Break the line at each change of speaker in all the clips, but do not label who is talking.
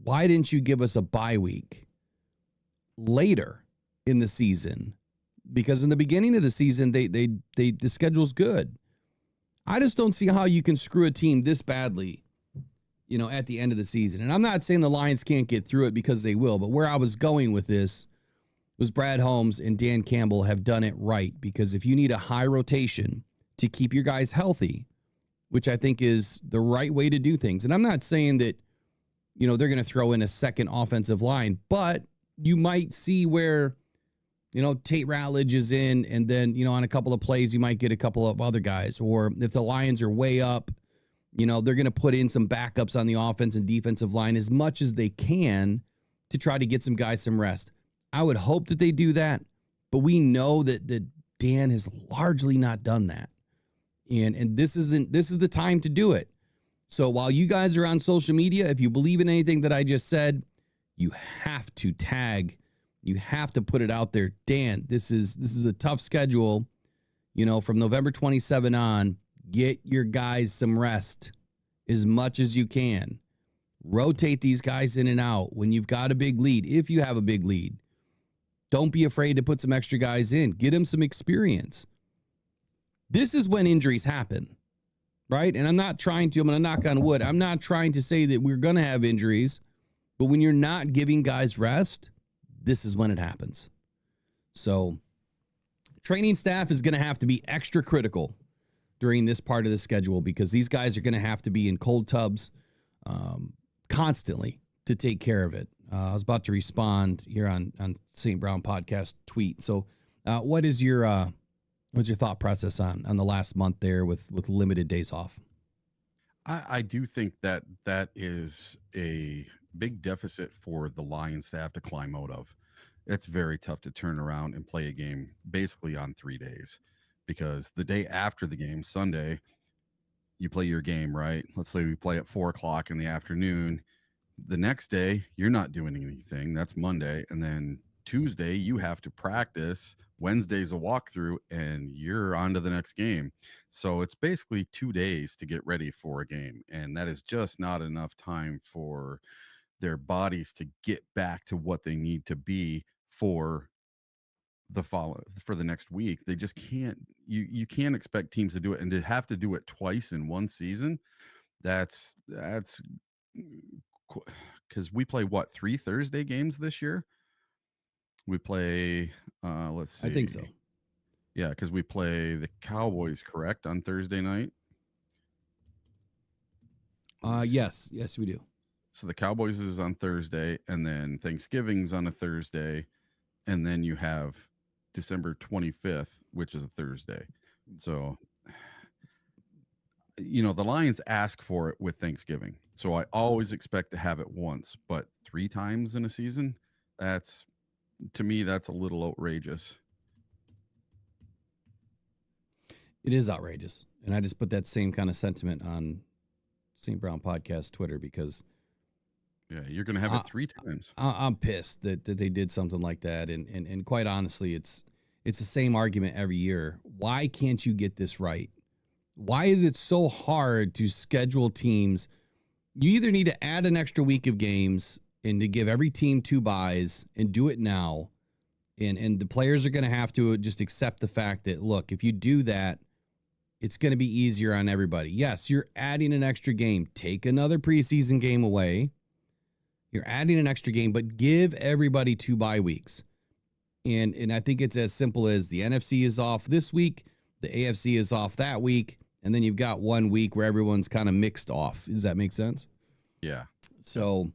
why didn't you give us a bye week later in the season? Because in the beginning of the season, the schedule's good. I just don't see how you can screw a team this badly, at the end of the season. And I'm not saying the Lions can't get through it, because they will, but where I was going with this was Brad Holmes and Dan Campbell have done it right, because if you need a high rotation to keep your guys healthy, which I think is the right way to do things. And I'm not saying that, they're going to throw in a second offensive line, but you might see where, Tate Ratledge is in, and then, on a couple of plays, you might get a couple of other guys. Or if the Lions are way up, they're going to put in some backups on the offense and defensive line as much as they can to try to get some guys some rest. I would hope that they do that, but we know that Dan has largely not done that. And this is the time to do it. So while you guys are on social media, if you believe in anything that I just said, you have to tag. You have to put it out there. Dan, this is a tough schedule. From November 27 on, get your guys some rest as much as you can. Rotate these guys in and out when you've got a big lead. If you have a big lead, don't be afraid to put some extra guys in. Get them some experience. This is when injuries happen, right? And I'm going to knock on wood. I'm not trying to say that we're going to have injuries, but when you're not giving guys rest, this is when it happens. So training staff is going to have to be extra critical during this part of the schedule, because these guys are going to have to be in cold tubs constantly to take care of it. I was about to respond here on St. Brown podcast tweet. So what's your thought process on the last month there with limited days off?
I do think that is a big deficit for the Lions to have to climb out of. It's very tough to turn around and play a game basically on 3 days, because the day after the game, Sunday, you play your game, right? Let's say we play at 4:00 in the afternoon. The next day, you're not doing anything. That's Monday. And then Tuesday, you have to practice. Wednesday's a walkthrough, and you're on to the next game. So it's basically 2 days to get ready for a game. And that is just not enough time for their bodies to get back to what they need to be for the next week. They just can't. You can't expect teams to do it, and to have to do it twice in one season. That's because we play 3 Thursday games this year. We play, let's see.
I think so.
Yeah, because we play the Cowboys, correct, on Thursday night?
Yes, we do.
So the Cowboys is on Thursday, and then Thanksgiving's on a Thursday, and then you have December 25th, which is a Thursday. So, the Lions ask for it with Thanksgiving. So I always expect to have it once, but 3 times in a season, to me, that's a little outrageous.
It is outrageous. And I just put that same kind of sentiment on St. Brown Podcast Twitter, because
yeah, you're going to have it 3 times.
I'm pissed that they did something like that. And quite honestly, it's the same argument every year. Why can't you get this right? Why is it so hard to schedule teams? You either need to add an extra week of games and to give every team 2 byes and do it now. And the players are going to have to just accept the fact that, look, if you do that, it's going to be easier on everybody. Yes, you're adding an extra game. Take another preseason game away. You're adding an extra game, but give everybody 2 bye weeks. And I think it's as simple as the NFC is off this week, the AFC is off that week, and then you've got 1 week where everyone's kind of mixed off. Does that make sense?
Yeah.
So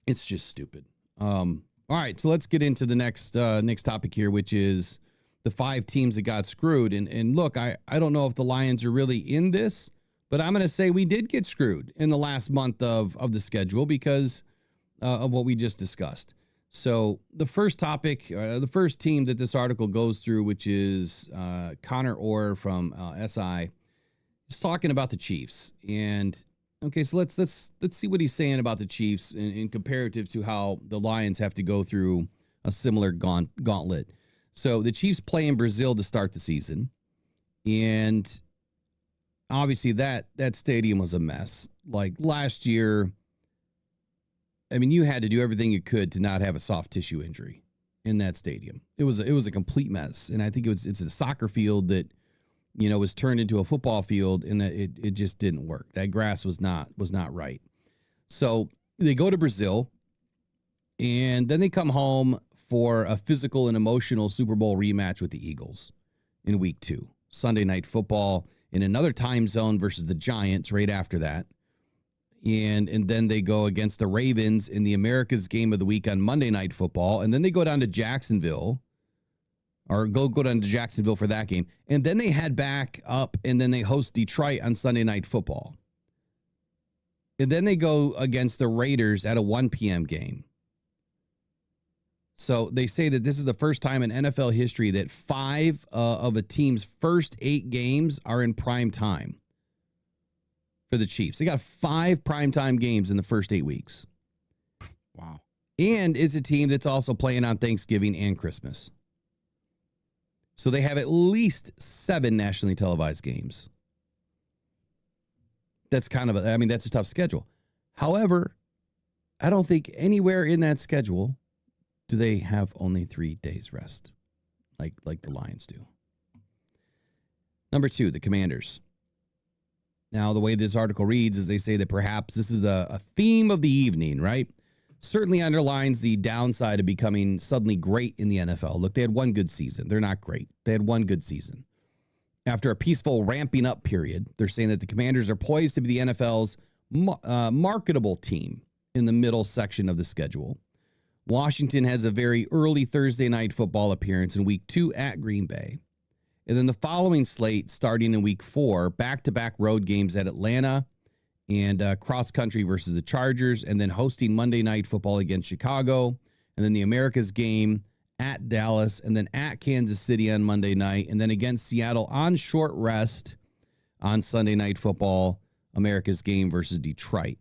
it's just stupid. All right, so let's get into the next topic here, which is the 5 teams that got screwed. And look, I don't know if the Lions are really in this, but I'm going to say we did get screwed in the last month of the schedule because of what we just discussed. So the first topic, the first team that this article goes through, which is Connor Orr from SI, is talking about the Chiefs. And okay, so let's see what he's saying about the Chiefs in comparative to how the Lions have to go through a similar gauntlet. So the Chiefs play in Brazil to start the season, and obviously that stadium was a mess. Like last year, I mean, you had to do everything you could to not have a soft tissue injury in that stadium. It was a complete mess, and I think it's a soccer field that was turned into a football field, and that it just didn't work. That grass was not right. So they go to Brazil, and then they come home for a physical and emotional Super Bowl rematch with the Eagles in week 2. Sunday Night Football in another time zone versus the Giants right after that. And then they go against the Ravens in the America's Game of the Week on Monday Night Football. And then they go down to Jacksonville, or go down to Jacksonville for that game. And then they head back up, and then they host Detroit on Sunday Night Football. And then they go against the Raiders at a 1 p.m. game. So they say that this is the first time in NFL history that 5 of a team's first 8 games are in prime time for the Chiefs. They got 5 primetime games in the first 8 weeks.
Wow.
And it's a team that's also playing on Thanksgiving and Christmas. So they have at least 7 nationally televised games. That's that's a tough schedule. However, I don't think anywhere in that schedule do they have only 3 days rest like the Lions do. Number 2, the Commanders. Now, the way this article reads is they say that perhaps this is a theme of the evening, right? Certainly underlines the downside of becoming suddenly great in the NFL. Look, they had one good season. They're not great. They had one good season. After a peaceful ramping up period, they're saying that the Commanders are poised to be the NFL's marketable team in the middle section of the schedule. Washington has a very early Thursday night football appearance in week 2 at Green Bay. And then the following slate, starting in week 4, back-to-back road games at Atlanta and cross-country versus the Chargers, and then hosting Monday Night Football against Chicago, and then the America's game at Dallas, and then at Kansas City on Monday night, and then against Seattle on short rest on Sunday Night Football, America's game versus Detroit.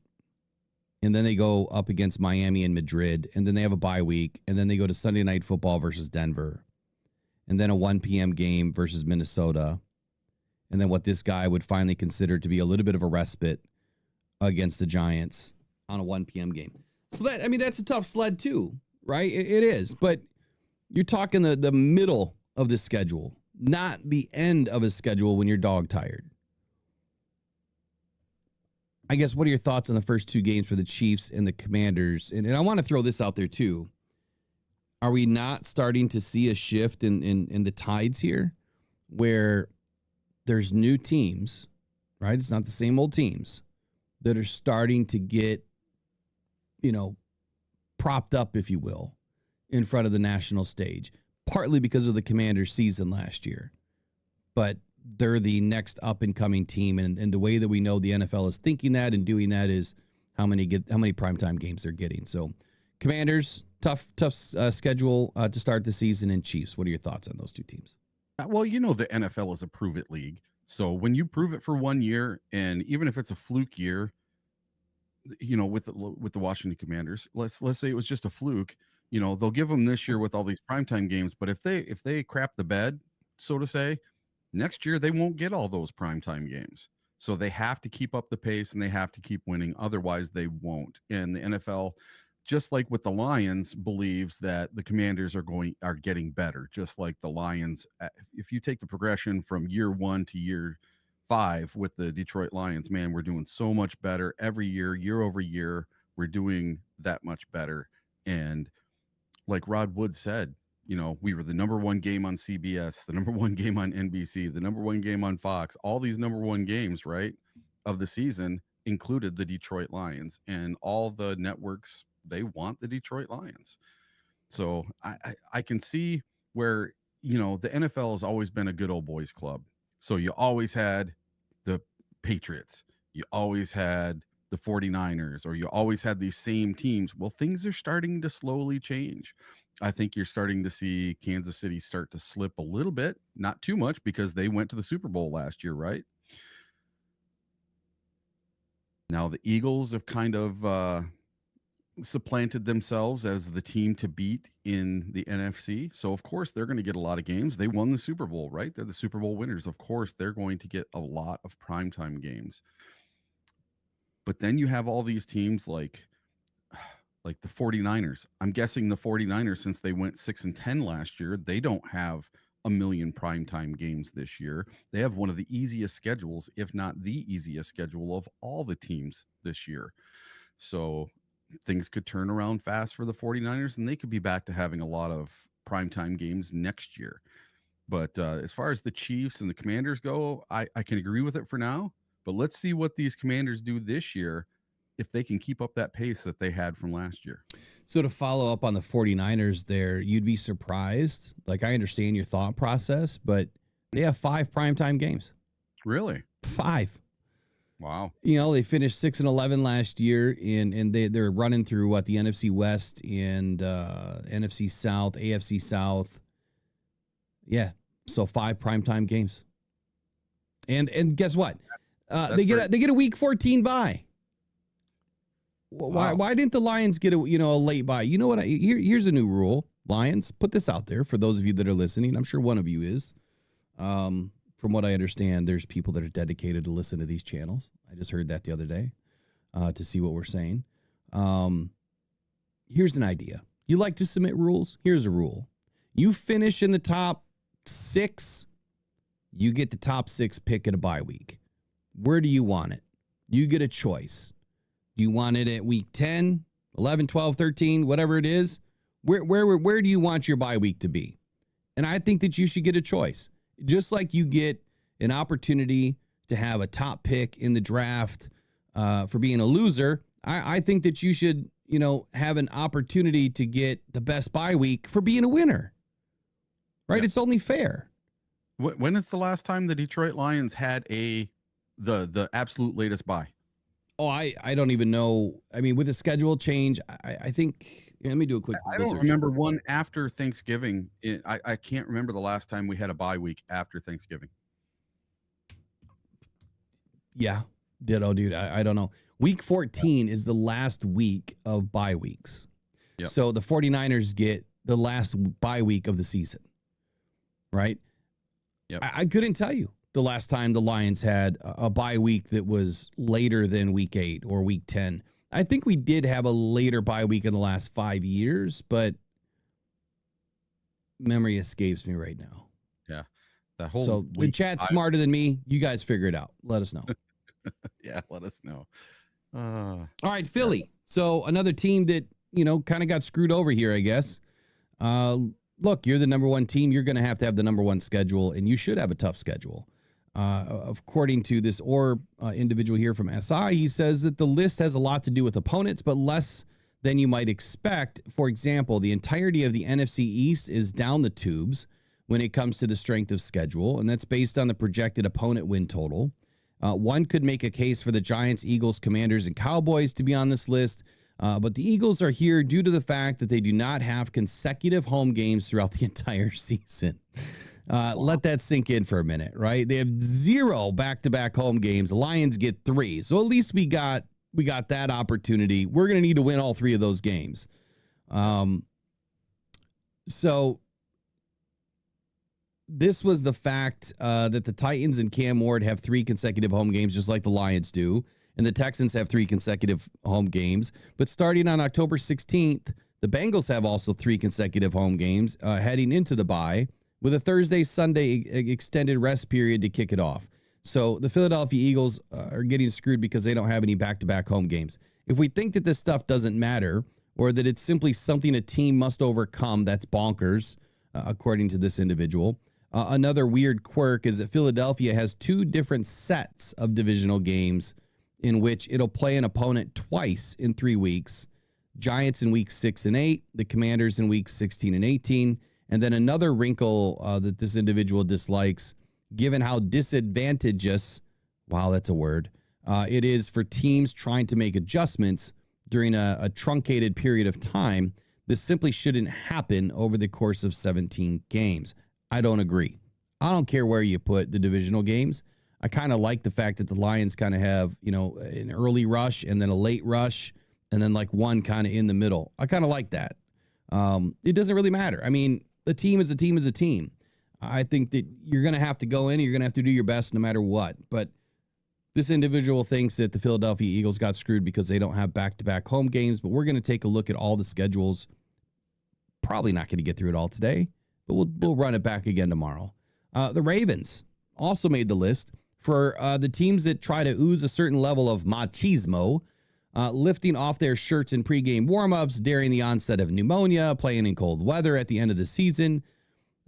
And then they go up against Miami and Madrid, and then they have a bye week, and then they go to Sunday Night Football versus Denver, and then a 1 p.m. game versus Minnesota, and then what this guy would finally consider to be a little bit of a respite against the Giants on a 1 p.m. game. So that's a tough sled too, right? It is, but you're talking the middle of the schedule, not the end of a schedule when you're dog tired. I guess, what are your thoughts on the first 2 games for the Chiefs and the Commanders? And I want to throw this out there too. Are we not starting to see a shift in the tides here where there's new teams, right? It's not the same old teams that are starting to get, propped up, if you will, in front of the national stage, partly because of the Commanders' season last year. But they're the next up-and-coming team, and the way that we know the NFL is thinking that and doing that is how many primetime games they're getting. So Commanders, tough schedule to start the season, and Chiefs. What are your thoughts on those 2 teams?
Well, the NFL is a prove-it league. So when you prove it for 1 year, and even if it's a fluke year, with the Washington Commanders, let's say it was just a fluke, they'll give them this year with all these primetime games. But if they crap the bed, so to say, next year they won't get all those primetime games. So they have to keep up the pace and they have to keep winning. Otherwise, they won't. And the NFL, just like with the Lions, believes that the Commanders are getting better. Just like the Lions, if you take the progression from year 1 to year 5 with the Detroit Lions, man, we're doing so much better every year over year. We're doing that much better. And like Rod Wood said, we were the number 1 game on CBS, the number 1 game on NBC, the number 1 game on Fox. All these number 1 games, right, of the season included the Detroit Lions, and all the networks, they want the Detroit Lions. So I can see where, the NFL has always been a good old boys club. So you always had the Patriots, you always had the 49ers, or you always had these same teams. Well, things are starting to slowly change. I think you're starting to see Kansas City start to slip a little bit, not too much, because they went to the Super Bowl last year, right? Now the Eagles have kind of supplanted themselves as the team to beat in the NFC. So of course they're going to get a lot of games. They won the Super Bowl, right? They're the Super Bowl winners. Of course they're going to get a lot of primetime games. But then you have all these teams like like the 49ers. I'm guessing the 49ers, since they went 6-10 last year, they don't have a million primetime games this year. They have one of the easiest schedules, if not the easiest schedule of all the teams this year. So things could turn around fast for the 49ers, and they could be back to having a lot of primetime games next year. But as far as the Chiefs and the Commanders go, I can agree with it for now. But let's see what these Commanders do this year, if they can keep up that pace that they had from last year.
So to follow up on the 49ers there, you'd be surprised. Like, I understand your thought process, but they have 5 primetime games.
Really?
5.
Wow.
You know, they finished 6-11 last year, and they're running through the NFC West and NFC South, AFC South. Yeah, so 5 primetime games. And guess what? They get a week 14 bye. Why didn't the Lions get a late bye? You know what? Here's a new rule. Lions, put this out there for those of you that are listening. I'm sure one of you is. From what I understand, there's people that are dedicated to listen to these channels. I just heard that the other day to see what we're saying. Here's an idea. You like to submit rules? Here's a rule. You finish in the top 6, you get the top 6 pick at a bye week. Where do you want it? You get a choice. Do you want it at week 10, 11, 12, 13, whatever it is? Where do you want your bye week to be? And I think that you should get a choice. Just like you get an opportunity to have a top pick in the draft for being a loser, I think that you should, have an opportunity to get the best bye week for being a winner. Right? Yep. It's only fair.
When is the last time the Detroit Lions had the absolute latest bye?
Oh, I don't even know. I mean, with the schedule change, I think. Let me do a quick.
I don't remember one after Thanksgiving. I can't remember the last time we had a bye week after Thanksgiving.
Yeah, ditto, dude. I don't know. Week 14 is the last week of bye weeks. Yep. So the 49ers get the last bye week of the season, right?
Yep.
I couldn't tell you the last time the Lions had a bye week that was later than week 8 or week 10. I think we did have a later bye week in the last 5 years, but memory escapes me right now.
Yeah. That whole
so the chat's smarter than me. You guys figure it out. Let us know.
Yeah, let us know.
All right, Philly. So another team that, kind of got screwed over here, I guess. Look, you're the number 1 team. You're going to have the number 1 schedule, and you should have a tough schedule. According to this individual here from SI, he says that the list has a lot to do with opponents, but less than you might expect. For example, the entirety of the NFC East is down the tubes when it comes to the strength of schedule, and that's based on the projected opponent win total. One could make a case for the Giants, Eagles, Commanders, and Cowboys to be on this list, but the Eagles are here due to the fact that they do not have consecutive home games throughout the entire season. Let that sink in for a minute, right? They have 0 back-to-back home games. The Lions get 3. So at least we got that opportunity. We're going to need to win all 3 of those games. So this was the fact that the Titans and Cam Ward have 3 consecutive home games, just like the Lions do. And the Texans have 3 consecutive home games. But starting on October 16th, the Bengals have also 3 consecutive home games heading into the bye, with a Thursday-Sunday extended rest period to kick it off. So the Philadelphia Eagles are getting screwed because they don't have any back-to-back home games. If we think that this stuff doesn't matter, or that it's simply something a team must overcome, that's bonkers, according to this individual. Another weird quirk is that Philadelphia has 2 different sets of divisional games in which it'll play an opponent twice in 3 weeks. Giants in week 6 and 8, the Commanders in weeks 16 and 18, and then another wrinkle that this individual dislikes, given how disadvantageous, wow, that's a word, it is for teams trying to make adjustments during a truncated period of time. This simply shouldn't happen over the course of 17 games. I don't agree. I don't care where you put the divisional games. I kind of like the fact that the Lions kind of have, an early rush and then a late rush and then like one kind of in the middle. I kind of like that. It doesn't really matter. I mean, a team is a team is a team. I think that you're going to have to go in and you're going to have to do your best no matter what. But This individual thinks that the Philadelphia Eagles got screwed because they don't have back-to-back home games, but we're going to take a look at all the schedules. Probably not going to get through it all today, but we'll run it back again tomorrow. The Ravens also made the list for the teams that try to ooze a certain level of machismo, lifting off their shirts in pregame warmups, daring the onset of pneumonia, playing in cold weather at the end of the season.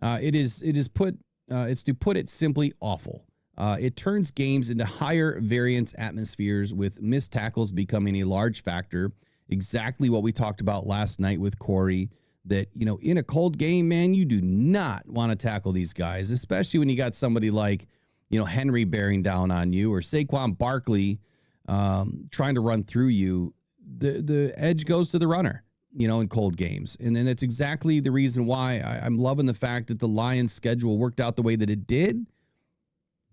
It's to put it simply awful. It turns games into higher variance atmospheres, with missed tackles becoming a large factor. Exactly what we talked about last night with Corey, that, in a cold game, man, you do not want to tackle these guys, especially when you got somebody like, Henry bearing down on you, or Saquon Barkley trying to run through you. The edge goes to the runner, in cold games. And then that's exactly the reason why I'm loving the fact that the Lions schedule worked out the way that it did.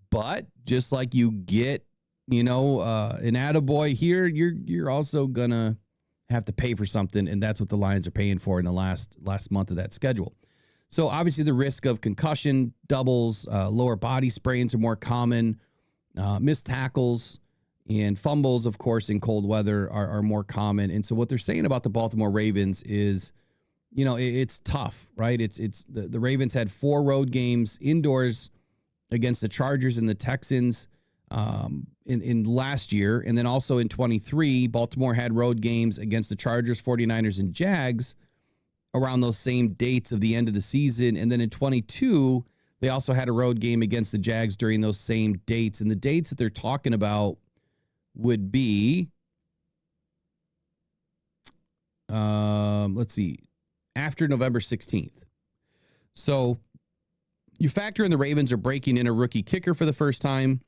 But just like you get, an attaboy here, you're also going to have to pay for something, and that's what the Lions are paying for in the last month of that schedule. So obviously the risk of concussion doubles, lower body sprains are more common, missed tackles and fumbles, of course, in cold weather are more common. And so what they're saying about the Baltimore Ravens is, it's tough, right? It's the Ravens had 4 road games indoors against the Chargers and the Texans in last year. And then also in 23, Baltimore had road games against the Chargers, 49ers, and Jags around those same dates of the end of the season. And then in 22, they also had a road game against the Jags during those same dates. And the dates that they're talking about would be, after November 16th. So you factor in the Ravens are breaking in a rookie kicker for the first time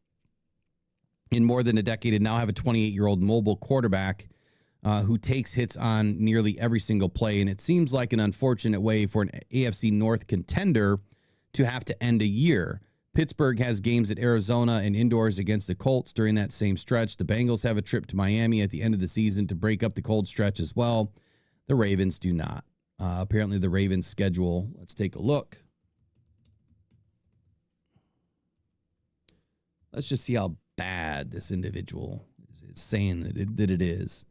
in more than a decade, and now have a 28-year-old mobile quarterback who takes hits on nearly every single play. And it seems like an unfortunate way for an AFC North contender to have to end a year. Pittsburgh has games at Arizona and indoors against the Colts during that same stretch. The Bengals have a trip to Miami at the end of the season to break up the cold stretch as well. The Ravens do not. Apparently the Ravens schedule, let's take a look. Let's just see how bad this individual is saying that it is.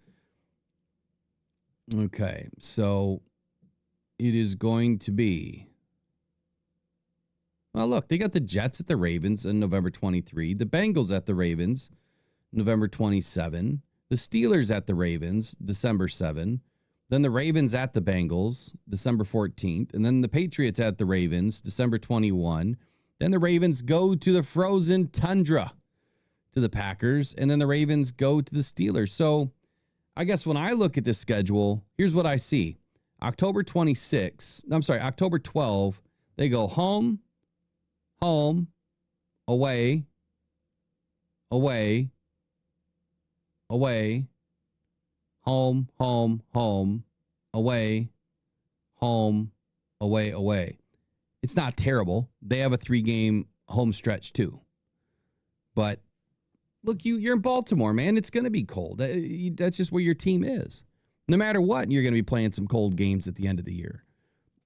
Okay, so it is going to be. Well, look, they got the Jets at the Ravens on November 23, the Bengals at the Ravens, November 27, the Steelers at the Ravens, December 7, then the Ravens at the Bengals, December 14th, and then the Patriots at the Ravens, December 21. Then the Ravens go to the frozen tundra to the Packers, and then the Ravens go to the Steelers. So I guess when I look at this schedule, here's what I see. October 12, they go home, away, away, away, home, away, home, away, away. It's not terrible. They have a 3-game home stretch too. But look, you're in Baltimore, man. It's going to be cold. That's just where your team is. No matter what, you're going to be playing some cold games at the end of the year.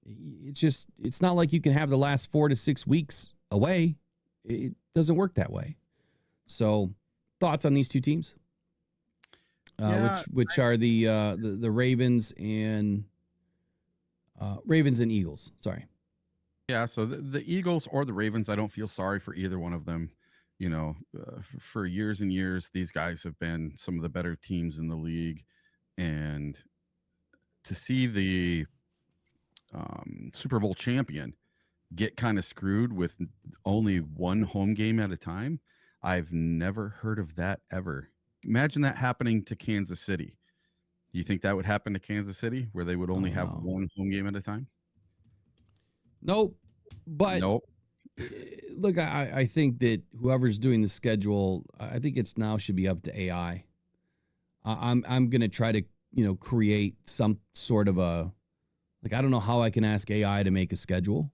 It's not like you can have the last 4 to 6 weeks away. It doesn't work that way. So, thoughts on these two teams? Which are the Ravens and Eagles. Sorry.
Yeah, so the Eagles or the Ravens, I don't feel sorry for either one of them. For years and years, these guys have been some of the better teams in the league. And to see the Super Bowl champion get kind of screwed with only one home game at a time, I've never heard of that ever. Imagine that happening to Kansas City. You think that would happen to Kansas City, where they would only have one home game at a time?
Nope. But
nope.
Look, I think that whoever's doing the schedule, I think it's now should be up to AI. I'm going to try to, create some sort of I don't know how I can ask AI to make a schedule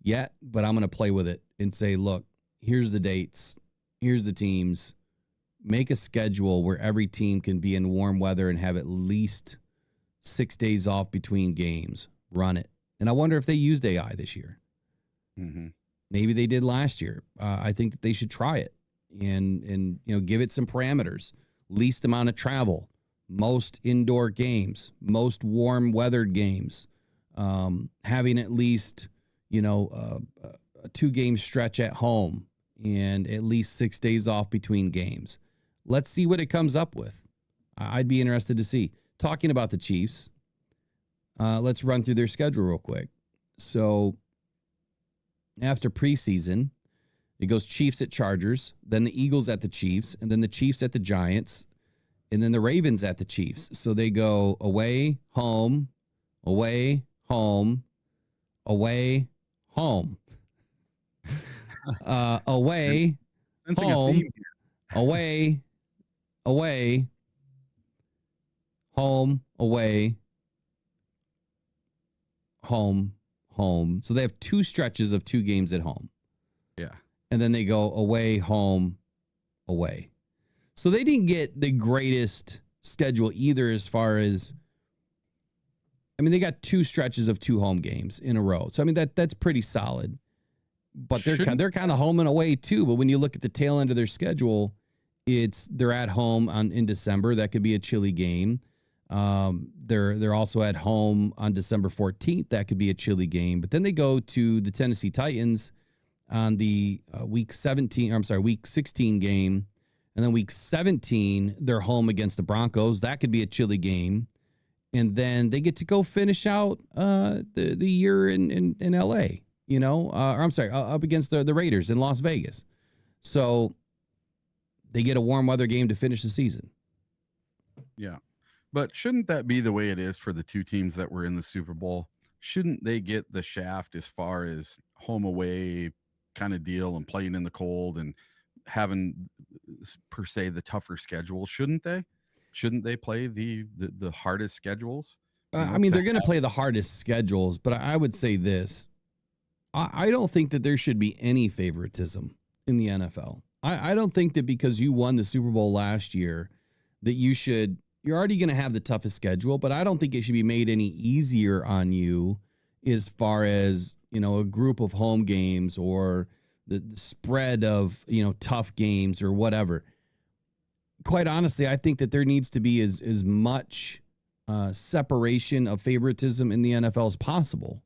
yet, but I'm going to play with it and say, look, here's the dates. Here's the teams. Make a schedule where every team can be in warm weather and have at least 6 days off between games. Run it. And I wonder if they used AI this year.
Mm-hmm.
Maybe they did last year. I think that they should try it and give it some parameters. Least amount of travel, most indoor games, most warm weathered games, having at least a 2-game stretch at home and at least 6 days off between games. Let's see what it comes up with. I'd be interested to see. Talking about the Chiefs, let's run through their schedule real quick. So after preseason, it goes Chiefs at Chargers, then the Eagles at the Chiefs, and then the Chiefs at the Giants, and then the Ravens at the Chiefs. So they go away, home, away, home, away, home. Away, home, away, away, home, away, home, home. So they have 2 stretches of 2 games at home.
Yeah.
And then they go away, home, away. So they didn't get the greatest schedule either as far as, they got 2 stretches of 2 home games in a row. So, that's pretty solid. But they're kind of home and away too. But when you look at the tail end of their schedule, they're at home in December. That could be a chilly game. They're also at home on December 14th. That could be a chilly game. But then they go to the Tennessee Titans on the week 16 game. And then week 17, they're home against the Broncos. That could be a chilly game. And then they get to go finish out the year in L.A., up against the Raiders in Las Vegas. So they get a warm weather game to finish the season.
Yeah. But shouldn't that be the way it is for the 2 teams that were in the Super Bowl? Shouldn't they get the shaft as far as home away kind of deal and playing in the cold and having, per se, the tougher schedule? Shouldn't they play the hardest schedules?
They're going to play the hardest schedules, but I would say this. I don't think that there should be any favoritism in the NFL. I don't think that because you won the Super Bowl last year that you're already going to have the toughest schedule, but I don't think it should be made any easier on you as far as, a group of home games or the spread of, tough games or whatever. Quite honestly, I think that there needs to be as much separation of favoritism in the NFL as possible.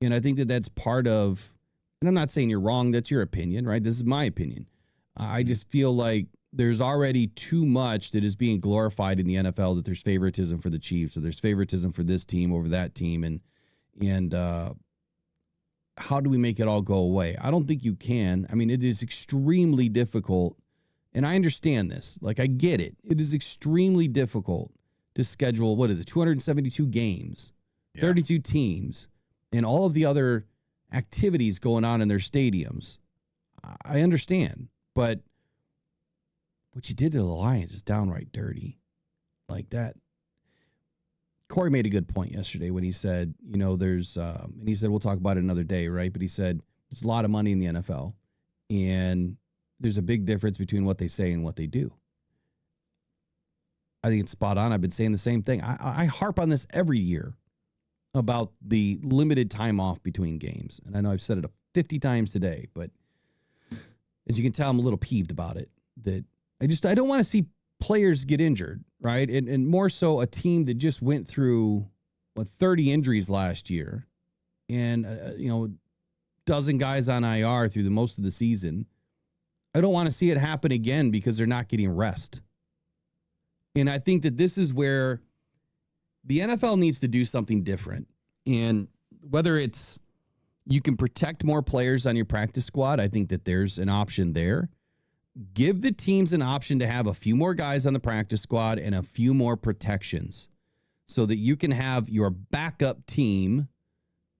And I think that that's part of, and I'm not saying you're wrong, that's your opinion, right? This is my opinion. I just feel like there's already too much that is being glorified in the NFL, that there's favoritism for the Chiefs, or there's favoritism for this team over that team. And how do we make it all go away? I don't think you can. It is extremely difficult. And I understand this. I get it. It is extremely difficult to schedule, 272 games, 32 teams, and all of the other activities going on in their stadiums. I understand. But what you did to the Lions is downright dirty. Like that. Corey made a good point yesterday when he said, there's, and he said, we'll talk about it another day, right? But he said, there's a lot of money in the NFL. And there's a big difference between what they say and what they do. I think it's spot on. I've been saying the same thing. I harp on this every year about the limited time off between games. And I know I've said it 50 times today, but as you can tell, I'm a little peeved about it. That I don't want to see players get injured, right? And more so a team that just went through 30 injuries last year and, dozen guys on IR through the most of the season. I don't want to see it happen again because they're not getting rest. And I think that this is where the NFL needs to do something different. And whether it's you can protect more players on your practice squad, I think that there's an option there. Give the teams an option to have a few more guys on the practice squad and a few more protections so that you can have your backup team,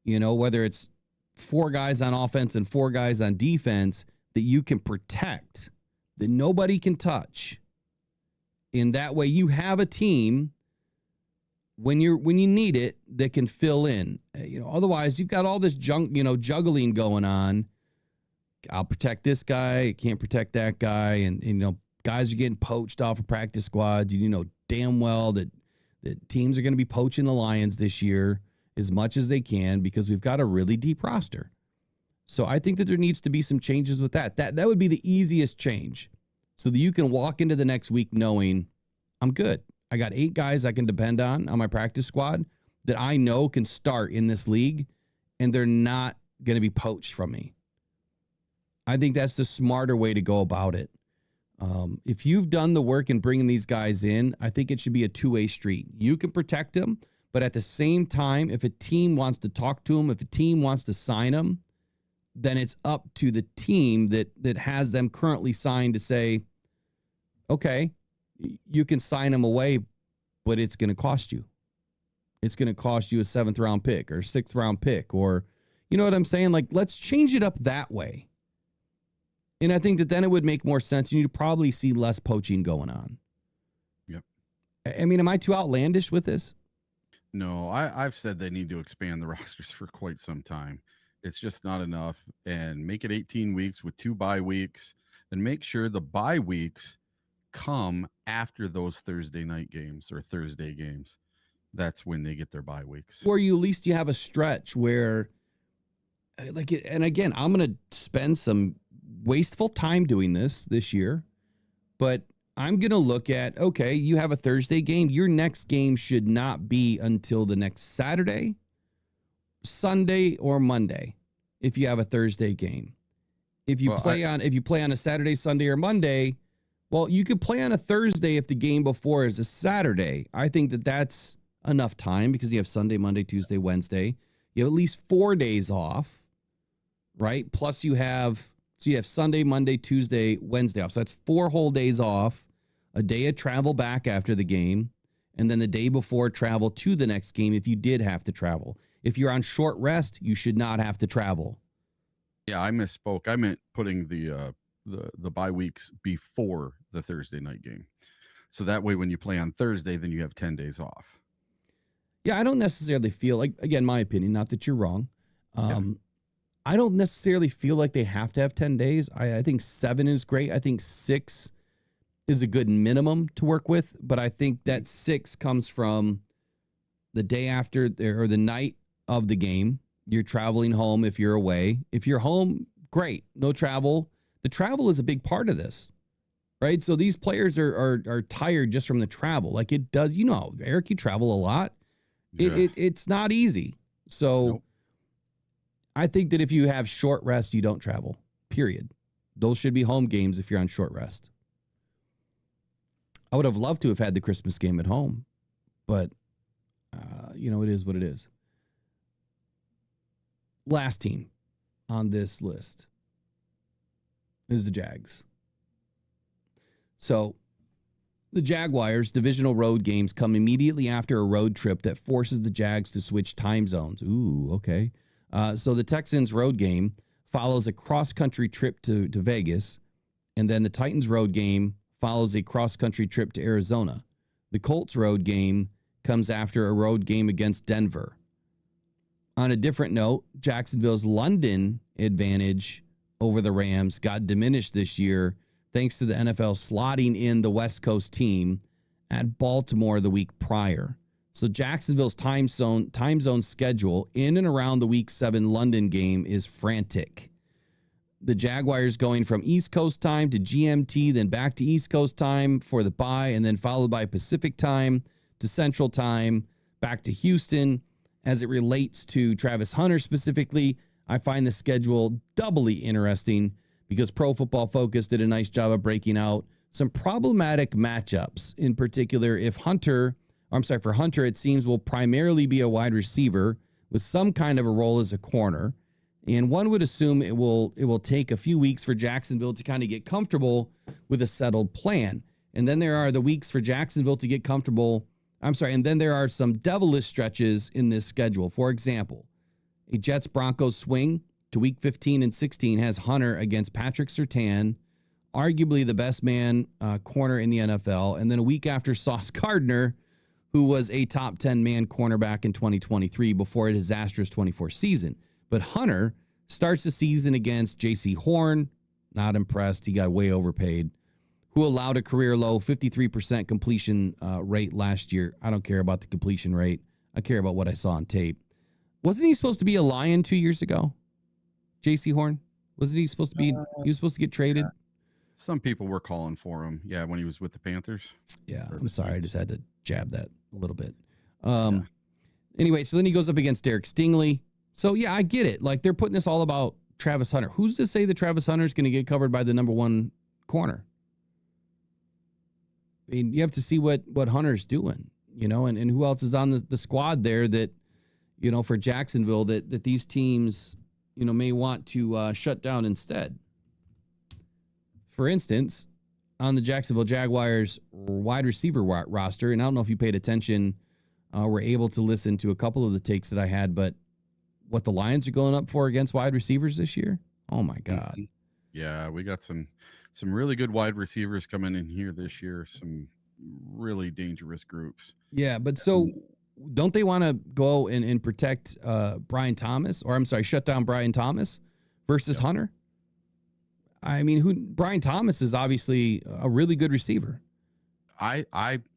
whether it's 4 guys on offense and 4 guys on defense, that you can protect, that nobody can touch. And that way you have a team when you need it that can fill in. Otherwise you've got all this juggling going on. I'll protect this guy, can't protect that guy, and guys are getting poached off of practice squads. You know damn well that teams are going to be poaching the Lions this year as much as they can because we've got a really deep roster. So I think that there needs to be some changes with that. That would be the easiest change so that you can walk into the next week knowing I'm good. I got 8 guys I can depend on my practice squad that I know can start in this league, and they're not going to be poached from me. I think that's the smarter way to go about it. If you've done the work in bringing these guys in, I think it should be a two-way street. You can protect them, but at the same time, if a team wants to talk to them, if a team wants to sign them, then it's up to the team that has them currently signed to say, okay, you can sign them away, but it's going to cost you. It's going to cost you a 7th round pick or 6th round pick, or, you know what I'm saying? Like, let's change it up that way. And I think that then it would make more sense, and you'd probably see less poaching going on.
Yep.
I mean, am I too outlandish with this?
No, I've said they need to expand the rosters for quite some time. It's just not enough, and make it 18 weeks with 2 bye weeks, and make sure the bye weeks come after those Thursday night games or Thursday games. That's when they get their bye weeks.
Or you at least you have a stretch where, like, and again, I'm going to spend some wasteful time doing this year, but I'm going to look at, okay, you have a Thursday game. Your next game should not be until the next Saturday, Sunday, or Monday. If you have a Thursday game, if you play on a Saturday, Sunday, or Monday, well, you could play on a Thursday if the game before is a Saturday. I think that that's enough time because you have Sunday, Monday, Tuesday, Wednesday. You have at least 4 days off, right? Plus you have Sunday, Monday, Tuesday, Wednesday off. So that's 4 whole days off, a day of travel back after the game, and then the day before travel to the next game if you did have to travel. If you're on short rest, you should not have to travel.
Yeah, I misspoke. I meant putting the bye weeks before the Thursday night game. So that way when you play on Thursday, then you have 10 days off.
Yeah, I don't necessarily feel like, again, my opinion, not that you're wrong. I don't necessarily feel like they have to have 10 days. I think 7 is great. I think 6 is a good minimum to work with, but I think that 6 comes from the day after or the night of the game. You're traveling home if you're away. If you're home, great. No travel. The travel is a big part of this, right? So these players are tired just from the travel. Like it does, Eric, you travel a lot. Yeah. It's not easy. So nope. I think that if you have short rest, you don't travel, period. Those should be home games if you're on short rest. I would have loved to have had the Christmas game at home, but, it is what it is. Last team on this list is the Jags. So the Jaguars' divisional road games come immediately after a road trip that forces the Jags to switch time zones. Ooh, okay. So the Texans' road game follows a cross-country trip to Vegas, and then the Titans' road game follows a cross-country trip to Arizona. The Colts' road game comes after a road game against Denver. On a different note, Jacksonville's London advantage over the Rams got diminished this year thanks to the NFL slotting in the West Coast team at Baltimore the week prior. So Jacksonville's time zone schedule in and around the Week 7 London game is frantic. The Jaguars going from East Coast time to GMT, then back to East Coast time for the bye, and then followed by Pacific time to Central time, back to Houston. As it relates to Travis Hunter specifically, I find the schedule doubly interesting because Pro Football Focus did a nice job of breaking out some problematic matchups. In particular, for Hunter, it seems will primarily be a wide receiver with some kind of a role as a corner. And one would assume it will take a few weeks for Jacksonville to kind of get comfortable with a settled plan. And then there are the weeks for Jacksonville to get comfortable. And then there are some devilish stretches in this schedule. For example, a Jets-Broncos swing to week 15 and 16 has Hunter against Patrick Surtain, arguably the best man corner in the NFL. And then a week after, Sauce Gardner, who was a top 10 man cornerback in 2023 before a disastrous 24 season. But Hunter starts the season against J.C. Horn. Not impressed. He got way overpaid. Who allowed a career-low 53% completion rate last year. I don't care about the completion rate. I care about what I saw on tape. Wasn't he supposed to be a Lion 2 years ago? J.C. Horn? Wasn't he supposed to be? He was supposed to get traded.
Some people were calling for him. Yeah, when he was with the Panthers.
Yeah,
Or
I'm
the
sorry. I
Saints.
just had to jab that a little bit.
Yeah.
Anyway, so then he goes up against Derek Stingley. So, yeah, I get it. Like, they're putting this all about Travis Hunter. Who's to say that Travis Hunter is going to get covered by the number one corner? I mean, you have to see what Hunter's doing, you know, and who else is on the squad there that, you know, for Jacksonville that these teams, you know, may want to shut down instead. For instance, on the Jacksonville Jaguars wide receiver roster, and I don't know if you paid attention, were able to listen to a couple of the takes that I had, but what the Lions are going up for against wide receivers this year, oh my God.
Yeah, we got some really good wide receivers coming in here this year, some really dangerous groups.
Yeah, but so don't they want to go and protect Brian Thomas, or I'm sorry, shut down Brian Thomas versus Hunter? I mean, Brian Thomas is obviously a really good receiver.
I'm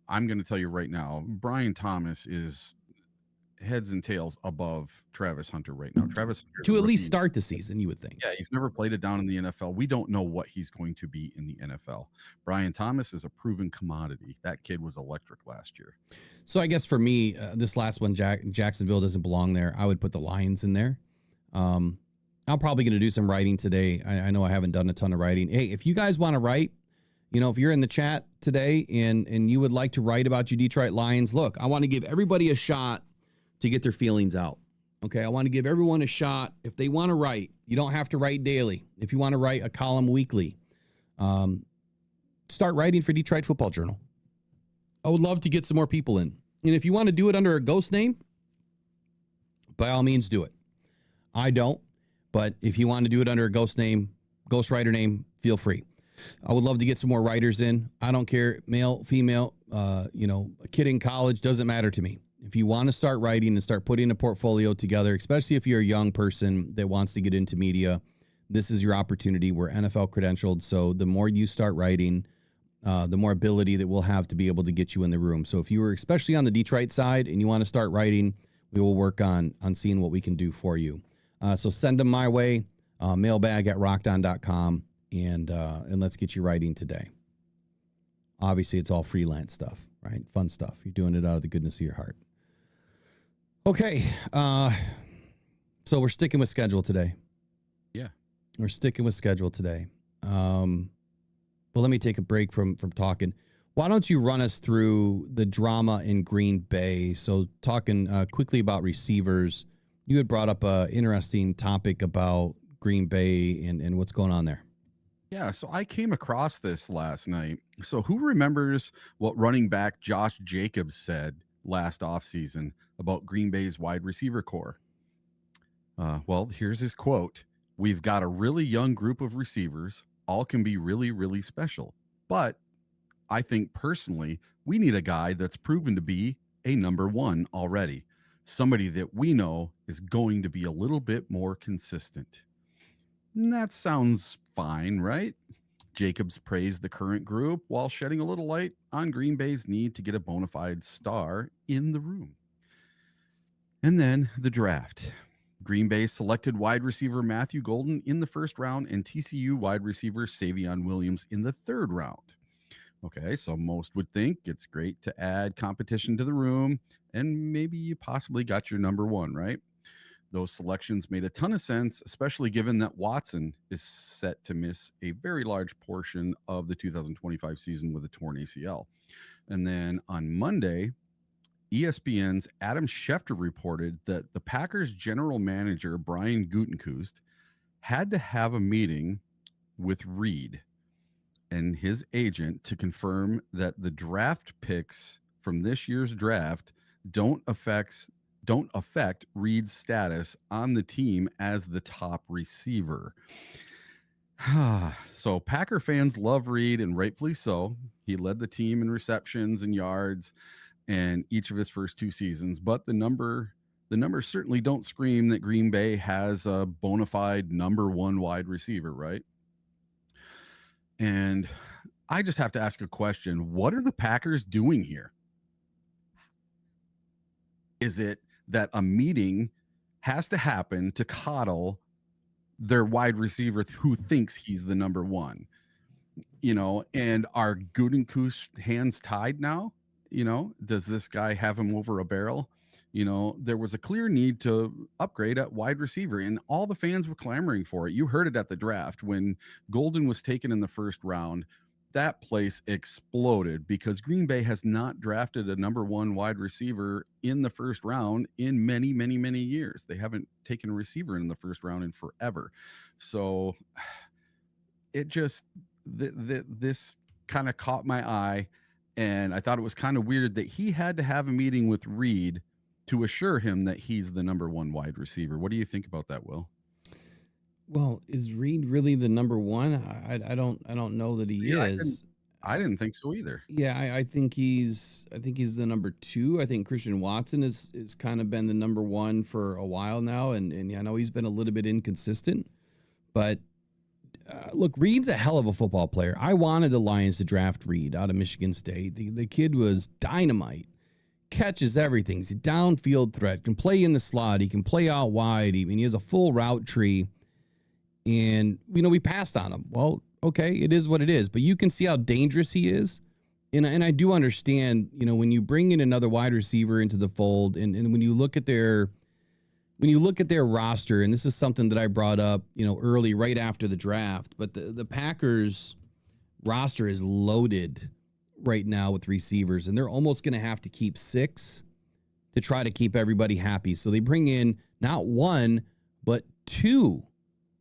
going to tell you right now, Brian Thomas is heads and tails above Travis Hunter right now. Travis Hunter
to at least start the season, you would think.
Yeah, he's never played it down in the NFL. We don't know what he's going to be in the NFL. Brian Thomas is a proven commodity. That kid was electric last year.
So I guess for me, this last one, Jacksonville doesn't belong there. I would put the Lions in there. I'm probably going to do some writing today. I know I haven't done a ton of writing. Hey, if you guys want to write, you know, if you're in the chat today and you would like to write about your Detroit Lions, look, I want to give everybody a shot to get their feelings out. Okay, I want to give everyone a shot. If they want to write, you don't have to write daily. If you want to write a column weekly, start writing for Detroit Football Journal. I would love to get some more people in. And if you want to do it under a ghost name, by all means do it. I don't, but if you want to do it under a ghost name, ghostwriter name, feel free. I would love to get some more writers in. I don't care, male, female, you know, a kid in college, doesn't matter to me. If you want to start writing and start putting a portfolio together, especially if you're a young person that wants to get into media, this is your opportunity. We're NFL credentialed, so the more you start writing, the more ability that we'll have to be able to get you in the room. So if you were especially on the Detroit side and you want to start writing, we will work on seeing what we can do for you. So send them my way, mailbag@rockdown.com, and let's get you writing today. Obviously, it's all freelance stuff, right? Fun stuff. You're doing it out of the goodness of your heart. Okay, so we're sticking with schedule today.
Yeah.
We're sticking with schedule today. But let me take a break from talking. Why don't you run us through the drama in Green Bay? So talking quickly about receivers, you had brought up an interesting topic about Green Bay and what's going on there.
Yeah, so I came across this last night. So who remembers what running back Josh Jacobs said last offseason about Green Bay's wide receiver core? Well, here's his quote. "We've got a really young group of receivers. All can be really, really special. But I think personally, we need a guy that's proven to be a number one already. Somebody that we know is going to be a little bit more consistent." And that sounds fine, right? Jacobs praised the current group while shedding a little light on Green Bay's need to get a bona fide star in the room. And then the draft. Green Bay selected wide receiver Matthew Golden in the first round and TCU wide receiver Savion Williams in the third round. Okay, so most would think it's great to add competition to the room, and maybe you possibly got your number one, right? Those selections made a ton of sense, especially given that Watson is set to miss a very large portion of the 2025 season with a torn ACL. And then on Monday, ESPN's Adam Schefter reported that the Packers general manager, Brian Gutekunst, had to have a meeting with Reed and his agent to confirm that the draft picks from this year's draft don't affect Reed's status on the team as the top receiver. So Packer fans love Reed, and rightfully so. He led the team in receptions and yards in each of his first two seasons, but the numbers certainly don't scream that Green Bay has a bona fide number one wide receiver, right? And I just have to ask a question. What are the Packers doing here? Is it that a meeting has to happen to coddle their wide receiver who thinks he's the number one. And are Gutekunst's hands tied now? Does this guy have him over a barrel? There was a clear need to upgrade at wide receiver, and all the fans were clamoring for it. You heard it at the draft when Golden was taken in the first round. That place exploded because Green Bay has not drafted a number one wide receiver in the first round in many, many, many years. They haven't taken a receiver in the first round in forever. So it just this kind of caught my eye, and I thought it was kind of weird that he had to have a meeting with Reed to assure him that he's the number one wide receiver. What do you think about that, Will?
Well, is Reed really the number one? I don't know that he is.
I didn't think so either.
Yeah, I think he's the number two. I think Christian Watson is kind of been the number one for a while now, and I know he's been a little bit inconsistent, but look, Reed's a hell of a football player. I wanted the Lions to draft Reed out of Michigan State. The kid was dynamite, catches everything. He's a downfield threat, can play in the slot, he can play out wide. He has a full route tree, and we passed on him. Well, okay, it is what it is, but you can see how dangerous he is. And I do understand, when you bring in another wide receiver into the fold, and when you look at their roster, and this is something that I brought up, early, right after the draft, but the Packers roster is loaded right now with receivers, and they're almost going to have to keep 6 to try to keep everybody happy. So they bring in not 1, but 2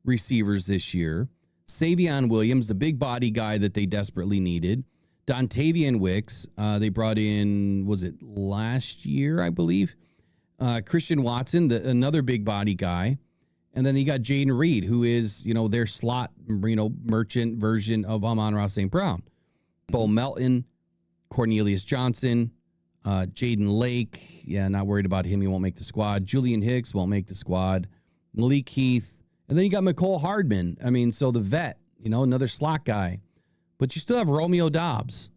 receivers this year. Savion Williams, the big body guy that they desperately needed. Dontavian Wicks, they brought in, was it last year, I believe? Christian Watson, another big body guy. And then you got Jaden Reed, who is, their slot, merchant version of Amon-Ra St. Brown. Bo Melton, Cornelius Johnson, Jaden Lake. Yeah, not worried about him. He won't make the squad. Julian Hicks won't make the squad. Malik Heath. And then you got McCole Hardman. I mean, so the vet, another slot guy. But you still have Romeo Doubs.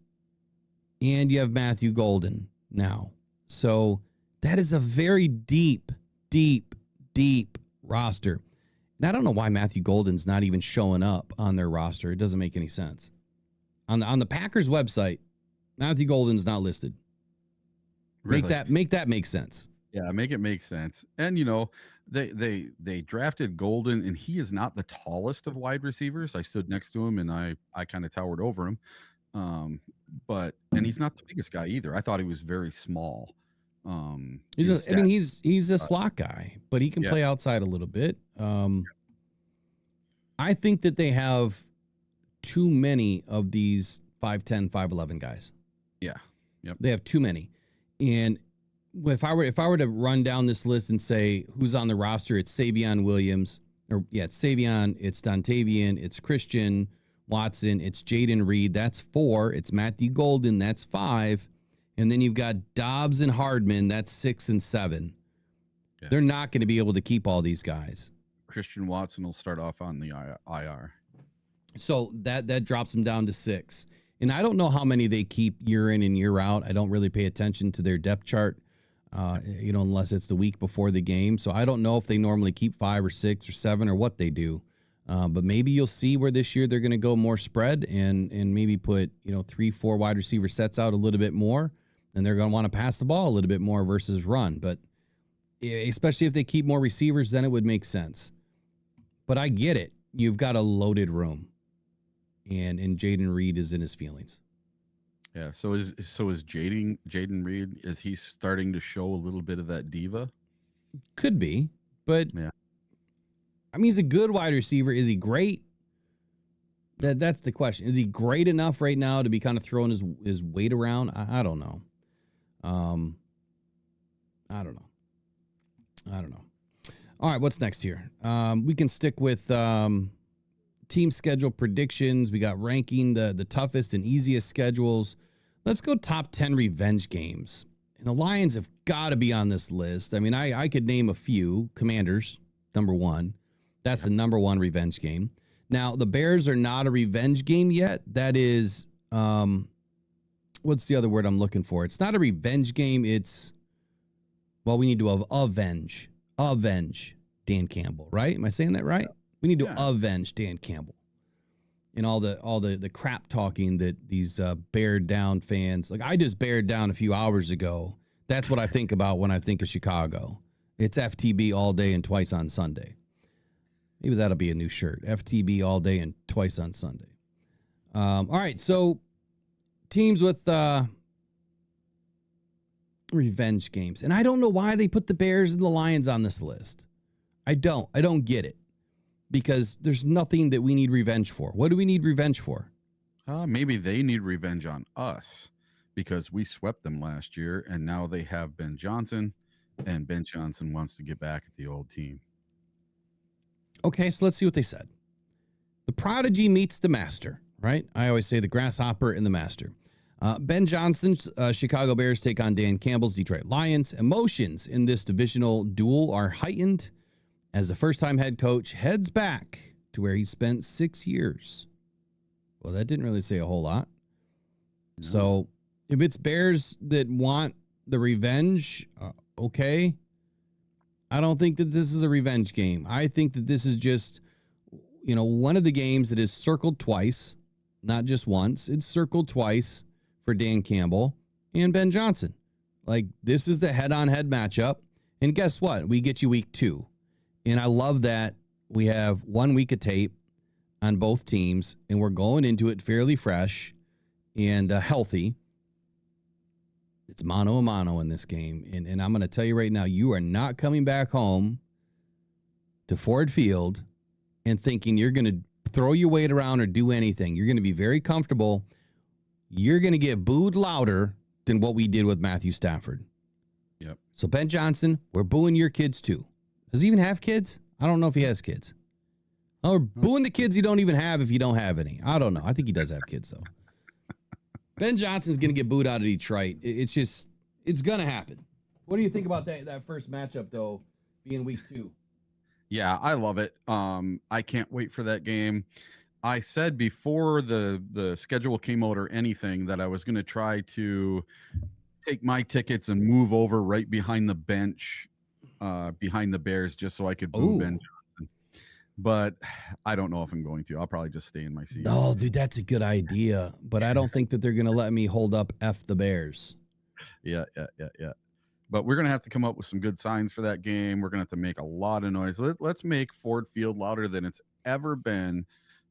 And you have Matthew Golden now. So that is a very deep, deep, deep roster. And I don't know why Matthew Golden's not even showing up on their roster. It doesn't make any sense. On the Packers website, Matthew Golden's not listed. Really? Make that make sense.
Yeah, make it make sense. And they drafted Golden, and he is not the tallest of wide receivers. I stood next to him, and I kind of towered over him. And he's not the biggest guy either. I thought he was very small.
He's a slot guy, but he can play outside a little bit. I think that they have too many of these 5'10", 5'11" guys.
Yeah. Yep.
They have too many. And if I were to run down this list and say who's on the roster, it's Savion Williams, it's Savion, it's Dontavian, it's Christian Watson, it's Jaden Reed, that's 4. It's Matthew Golden, that's 5. And then you've got Dobbs and Hardman, that's 6 and 7. Yeah. They're not going to be able to keep all these guys.
Christian Watson will start off on the IR.
So that drops them down to 6. And I don't know how many they keep year in and year out. I don't really pay attention to their depth chart, unless it's the week before the game. So I don't know if they normally keep 5 or 6 or 7 or what they do. But maybe you'll see where this year they're going to go more spread and maybe put 3, 4 wide receiver sets out a little bit more, and they're going to want to pass the ball a little bit more versus run. But especially if they keep more receivers, then it would make sense. But I get it. You've got a loaded room. And Jaden Reed is in his feelings.
Yeah. So is Jaden Reed, is he starting to show a little bit of that diva?
Could be, but yeah. I mean, he's a good wide receiver. Is he great? That's the question. Is he great enough right now to be kind of throwing his weight around? I don't know. I don't know. All right, what's next here? We can stick with team schedule predictions. We got ranking the toughest and easiest schedules. Let's go top 10 revenge games. And the Lions have got to be on this list. I mean, I could name a few. Commanders, number 1. That's the number 1 revenge game. Now, the Bears are not a revenge game yet. That is, what's the other word I'm looking for? It's not a revenge game. It's, we need to avenge Dan Campbell, right? Am I saying that right? We need to
Yeah.
avenge Dan Campbell and all the crap talking that these bear down fans, like I just bared down a few hours ago. That's what I think about when I think of Chicago. It's FTB all day and twice on Sunday. Maybe that'll be a new shirt. FTB all day and twice on Sunday. All right, so teams with revenge games. And I don't know why they put the Bears and the Lions on this list. I don't get it. Because there's nothing that we need revenge for. What do we need revenge for?
Maybe they need revenge on us because we swept them last year, and now they have Ben Johnson, and Ben Johnson wants to get back at the old team.
Okay, so let's see what they said. The prodigy meets the master, right? I always say the grasshopper and the master. Ben Johnson's Chicago Bears take on Dan Campbell's Detroit Lions. Emotions in this divisional duel are heightened as the first-time head coach heads back to where he spent 6 years. Well, that didn't really say a whole lot. No. So if it's Bears that want the revenge, okay. I don't think that this is a revenge game. I think that this is just, one of the games that is circled twice, not just once. It's circled twice for Dan Campbell and Ben Johnson. Like, this is the head-on-head matchup. And guess what? We get you week 2. And I love that we have 1 week of tape on both teams, and we're going into it fairly fresh and healthy. It's mano a mano in this game. And I'm going to tell you right now, you are not coming back home to Ford Field and thinking you're going to throw your weight around or do anything. You're going to be very comfortable. You're going to get booed louder than what we did with Matthew Stafford.
Yep.
So Ben Johnson, we're booing your kids too. Does he even have kids? I don't know if he has kids. Or booing the kids you don't even have if you don't have any. I don't know. I think he does have kids, though. Ben Johnson's going to get booed out of Detroit. It's going to happen. What do you think about that first matchup, though, being week 2?
Yeah, I love it. I can't wait for that game. I said before the schedule came out or anything that I was going to try to take my tickets and move over right behind the bench behind the Bears just so I could boo Ben Johnson. But I don't know if I'm going to. I'll probably just stay in my seat.
No, dude, that's a good idea. But I don't think that they're going to let me hold up F the Bears.
Yeah. But we're going to have to come up with some good signs for that game. We're going to have to make a lot of noise. Let's make Ford Field louder than it's ever been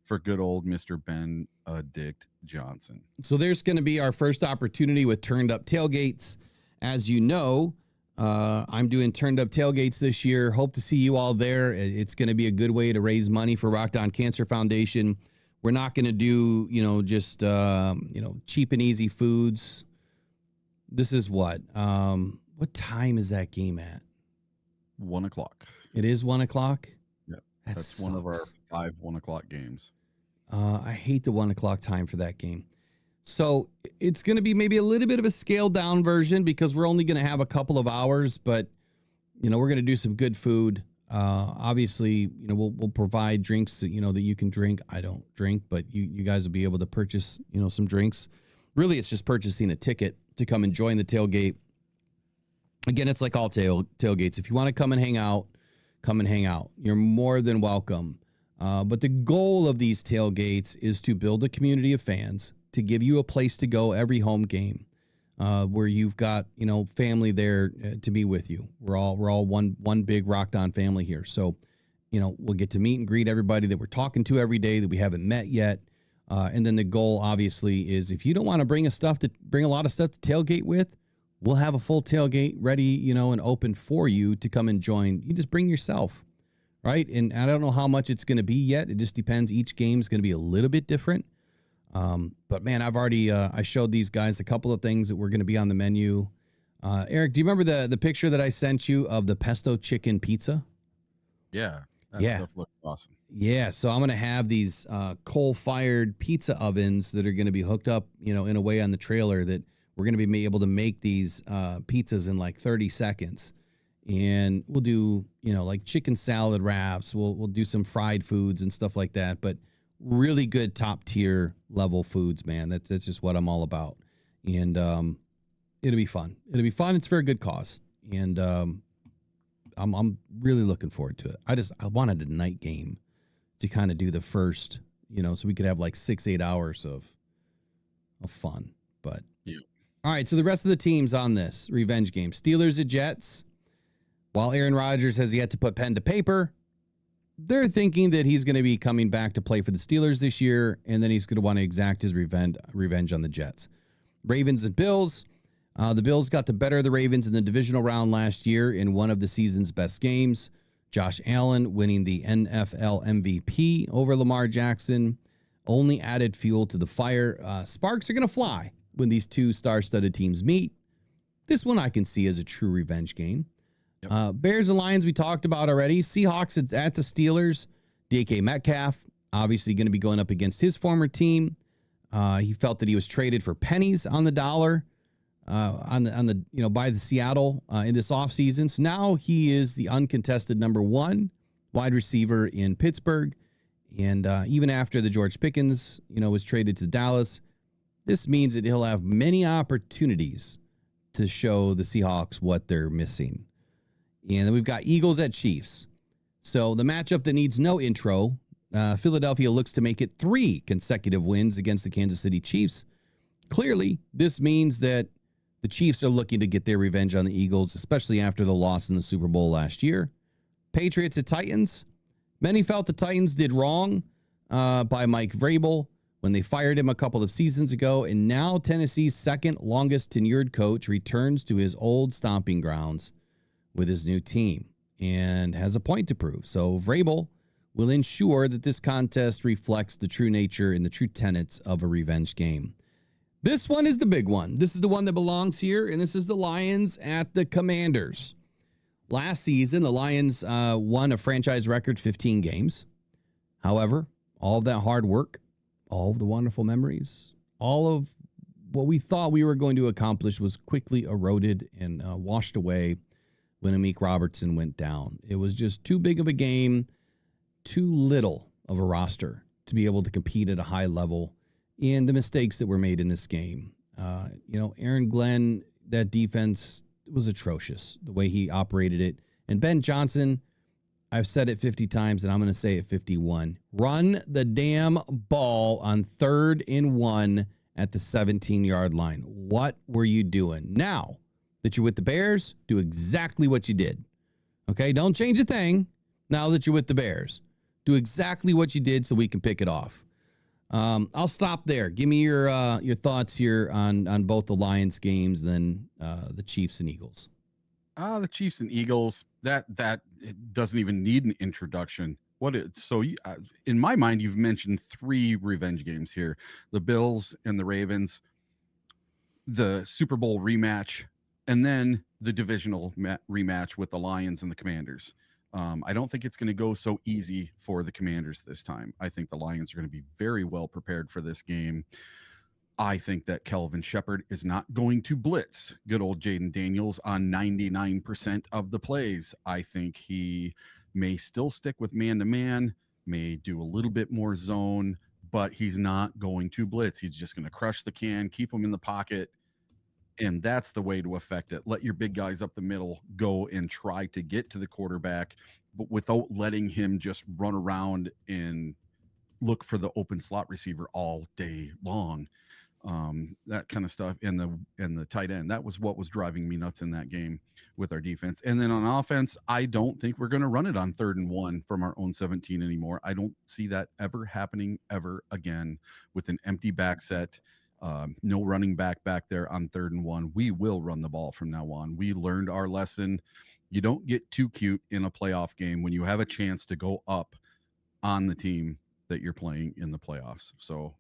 for good old Mr. Benedict Johnson.
So there's going to be our first opportunity with Turned Up Tailgates. As you know, I'm doing Turned Up Tailgates this year. Hope to see you all there. It's going to be a good way to raise money for Rock Down Cancer Foundation. We're not going to do, just, cheap and easy foods. This is what time is that game at?
1 o'clock.
It is 1 o'clock?
Yeah. That's one of our 5 1 o'clock games.
I hate the 1 o'clock time for that game. So it's going to be maybe a little bit of a scaled down version because we're only going to have a couple of hours, but we're going to do some good food. Obviously, we'll provide drinks that, that you can drink. I don't drink, but you guys will be able to purchase, some drinks. Really, it's just purchasing a ticket to come and join the tailgate. Again, it's like all tailgates. If you want to come and hang out, come and hang out. You're more than welcome. But the goal of these tailgates is to build a community of fans, to give you a place to go every home game, where you've got, family there to be with you. We're all one big Rocked On family here. So, we'll get to meet and greet everybody that we're talking to every day that we haven't met yet. And then the goal obviously is if you don't want to bring a lot of stuff to tailgate with, we'll have a full tailgate ready, and open for you to come and join. You just bring yourself, right? And I don't know how much it's going to be yet. It just depends. Each game is going to be a little bit different. But man, I've already, I showed these guys a couple of things that were going to be on the menu. Eric, do you remember the picture that I sent you of the pesto chicken pizza?
Yeah. That stuff looks awesome.
Yeah. So I'm going to have these, coal-fired pizza ovens that are going to be hooked up, in a way on the trailer that we're going to be able to make these, pizzas in like 30 seconds. And we'll do, like chicken salad wraps. We'll do some fried foods and stuff like that. But really good top tier level foods, man. That's just what I'm all about. And it'll be fun. It's for a good cause. And I'm really looking forward to it. I wanted a night game to kind of do the first, so we could have like 6-8 hours of fun. But
Yeah.
All right, so the rest of the teams on this revenge game. Steelers at Jets. While Aaron Rodgers has yet to put pen to paper, they're thinking that he's going to be coming back to play for the Steelers this year, and then he's going to want to exact his revenge on the Jets. Ravens and Bills. The Bills got the better of the Ravens in the divisional round last year in one of the season's best games. Josh Allen winning the NFL MVP over Lamar Jackson only added fuel to the fire. Sparks are going to fly when these two star-studded teams meet. This one I can see as a true revenge game. Yep. Bears and Lions we talked about already. Seahawks at the Steelers. DK Metcalf obviously going to be going up against his former team. He felt that he was traded for pennies on the dollar by the Seattle in this offseason. So now he is the uncontested number one wide receiver in Pittsburgh. And even after the George Pickens, was traded to Dallas, this means that he'll have many opportunities to show the Seahawks what they're missing. And then we've got Eagles at Chiefs. So the matchup that needs no intro, Philadelphia looks to make it 3 consecutive wins against the Kansas City Chiefs. Clearly, this means that the Chiefs are looking to get their revenge on the Eagles, especially after the loss in the Super Bowl last year. Patriots at Titans. Many felt the Titans did wrong by Mike Vrabel when they fired him a couple of seasons ago, and now Tennessee's second longest tenured coach returns to his old stomping grounds with his new team and has a point to prove. So Vrabel will ensure that this contest reflects the true nature and the true tenets of a revenge game. This one is the big one. This is the one that belongs here, and this is the Lions at the Commanders. Last season, the Lions won a franchise record 15 games. However, all of that hard work, all of the wonderful memories, all of what we thought we were going to accomplish was quickly eroded and washed away when Amik Robertson went down. It was just too big of a game, too little of a roster to be able to compete at a high level, and the mistakes that were made in this game. Aaron Glenn, that defense was atrocious, the way he operated it. And Ben Johnson, I've said it 50 times, and I'm going to say it 51. Run the damn ball on 3rd and 1 at the 17-yard line. What were you doing? Now that you're with the Bears, do exactly what you did. Okay? Don't change a thing now that you're with the Bears. Do exactly what you did so we can pick it off. I'll stop there. Give me your thoughts here on both the Lions games, then the Chiefs and Eagles.
The Chiefs and Eagles, that it doesn't even need an introduction. In my mind, you've mentioned 3 revenge games here: the Bills and the Ravens, the Super Bowl rematch, and then the divisional rematch with the Lions and the Commanders. I don't think it's going to go so easy for the Commanders this time. I think the Lions are going to be very well prepared for this game. I think that Kelvin Shepard is not going to blitz good old Jaden Daniels on 99% of the plays. I think he may still stick with man-to-man, may do a little bit more zone, but he's not going to blitz. He's just going to crush the can, keep him in the pocket, and that's the way to affect it. Let your big guys up the middle go and try to get to the quarterback, but without letting him just run around and look for the open slot receiver all day long. That kind of stuff, and the tight end. That was what was driving me nuts in that game with our defense. And then on offense, I don't think we're going to run it on 3rd and 1 from our own 17 anymore. I don't see that ever happening ever again with an empty back set. No running back there on 3rd and 1. We will run the ball from now on. We learned our lesson. You don't get too cute in a playoff game when you have a chance to go up on the team that you're playing in the playoffs. So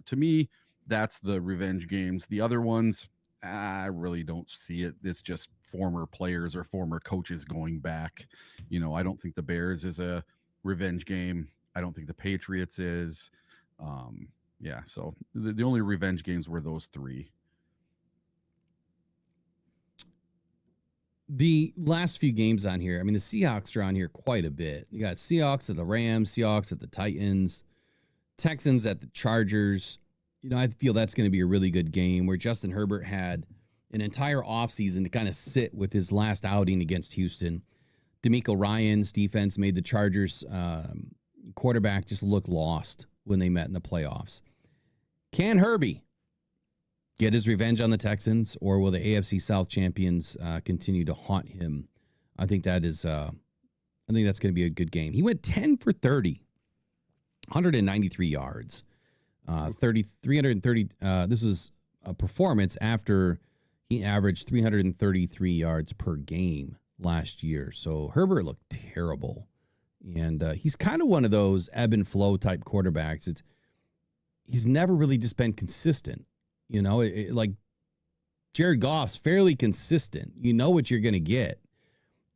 to me, that's the revenge games. The other ones, I really don't see it. It's just former players or former coaches going back. I don't think the Bears is a revenge game. I don't think the Patriots is. So the only revenge games were those 3.
The last few games on here, I mean, the Seahawks are on here quite a bit. You got Seahawks at the Rams, Seahawks at the Titans, Texans at the Chargers. I feel that's going to be a really good game where Justin Herbert had an entire offseason to kind of sit with his last outing against Houston. DeMeco Ryans' defense made the Chargers, quarterback just looked lost when they met in the playoffs. Can Herbie get his revenge on the Texans, or will the AFC South champions continue to haunt him? I think that is. I think that's going to be a good game. He went 10 for 30, 193 yards, 330. This was a performance after he averaged 333 yards per game last year. So Herbert looked terrible, and he's kind of one of those ebb and flow type quarterbacks. He's never really just been consistent. You know, like Jared Goff's fairly consistent. You know what you're going to get.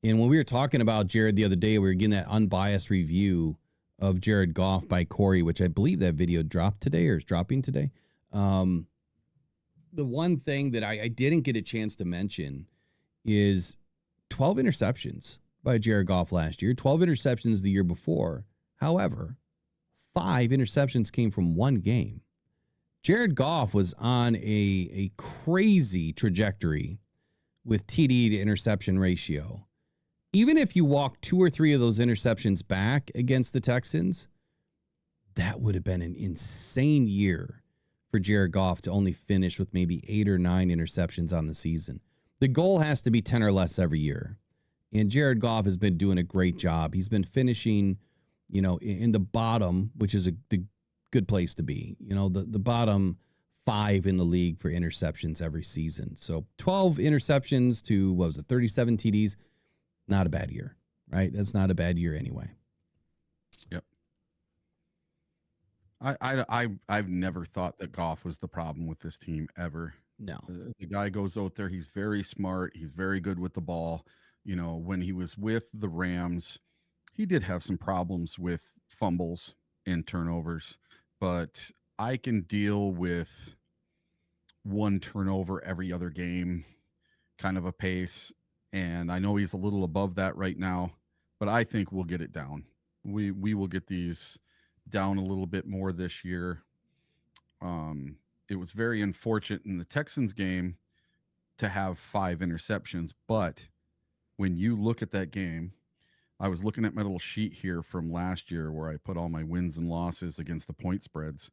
And when we were talking about Jared the other day, we were getting that unbiased review of Jared Goff by Corey, which I believe that video dropped today or is dropping today. The one thing that I didn't get a chance to mention is 12 interceptions by Jared Goff last year, 12 interceptions the year before. However, 5 interceptions came from one game. Jared Goff was on a crazy trajectory with TD to interception ratio. Even if you walk 2 or 3 of those interceptions back against the Texans, that would have been an insane year for Jared Goff to only finish with maybe 8 or 9 interceptions on the season. The goal has to be 10 or less every year. And Jared Goff has been doing a great job. He's been finishing, you know, in the bottom, which is the good place to be. You know, the bottom 5 in the league for interceptions every season. So 12 interceptions to, 37 TDs. Not a bad year, right? That's not a bad year anyway.
Yep. I've never thought that Goff was the problem with this team ever.
No.
The guy goes out there. He's very smart. He's very good with the ball. You know, when he was with the Rams, he did have some problems with fumbles and turnovers, but I can deal with 1 turnover every other game kind of a pace. And I know he's a little above that right now, but I think we'll get it down. We will get these down a little bit more this year. It was very unfortunate in the Texans game to have 5 interceptions, but when you look at that game, I was looking at my little sheet here from last year where I put all my wins and losses against the point spreads.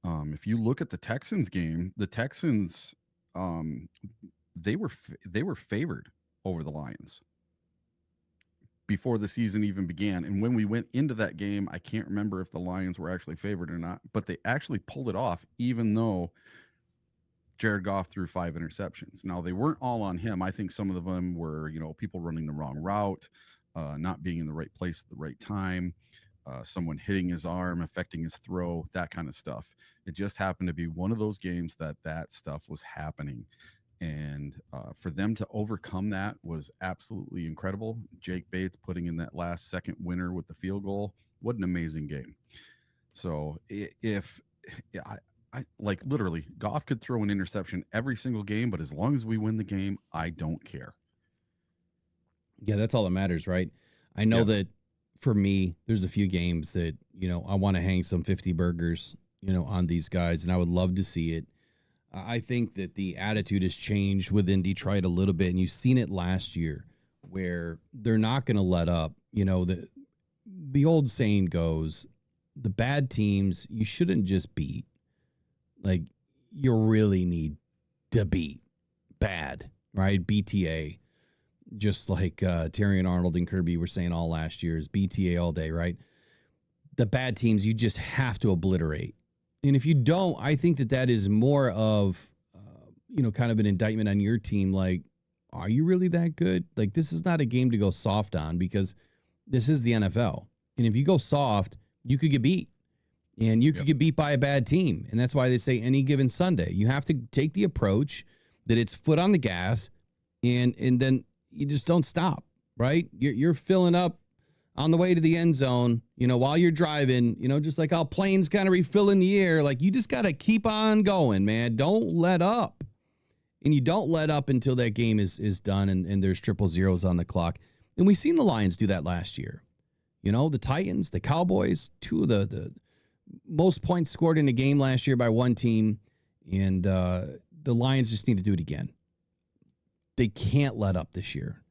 If you look at the Texans game, the Texans, they were favored over the Lions before the season even began. And when we went into that game, I can't remember if the Lions were actually favored or not, but they actually pulled it off, even though Jared Goff threw 5 interceptions. Now, they weren't all on him. I think some of them were, you know, people running the wrong route, not being in the right place at the right time, someone hitting his arm, affecting his throw, that kind of stuff. It just happened to be one of those games that stuff was happening. And for them to overcome that was absolutely incredible. Jake Bates putting in that last second winner with the field goal. What an amazing game. So if I like literally Goff could throw an interception every single game, but as long as we win the game, I don't care.
Yeah, that's all that matters, right? I know that for me, there's a few games that, you know, I want to hang some 50 burgers, you know, on these guys, and I would love to see it. I think that the attitude has changed within Detroit a little bit, and you've seen it last year where they're not going to let up. You know, the old saying goes, the bad teams, you shouldn't just beat. Like, you really need to beat bad, right? BTA, just like Terry and Arnold and Kirby were saying all last year, is BTA all day, right? The bad teams, you just have to obliterate. And if you don't, I think that is more of, you know, kind of an indictment on your team. Like, are you really that good? Like, this is not a game to go soft on, because this is the NFL. And if you go soft, you could get beat. And you could get beat by a bad team. And that's why they say any given Sunday. You have to take the approach that it's foot on the gas, and then you just don't stop, right? You're filling up on the way to the end zone, you know, while you're driving, you know, just like how planes kind of refill in the air. Like, you just got to keep on going, man. Don't let up. And you don't let up until that game is done and there's 000s on the clock. And we've seen the Lions do that last year. You know, the Titans, the Cowboys, 2 of the most points scored in a game last year by one team. And the Lions just need to do it again. They can't let up this year.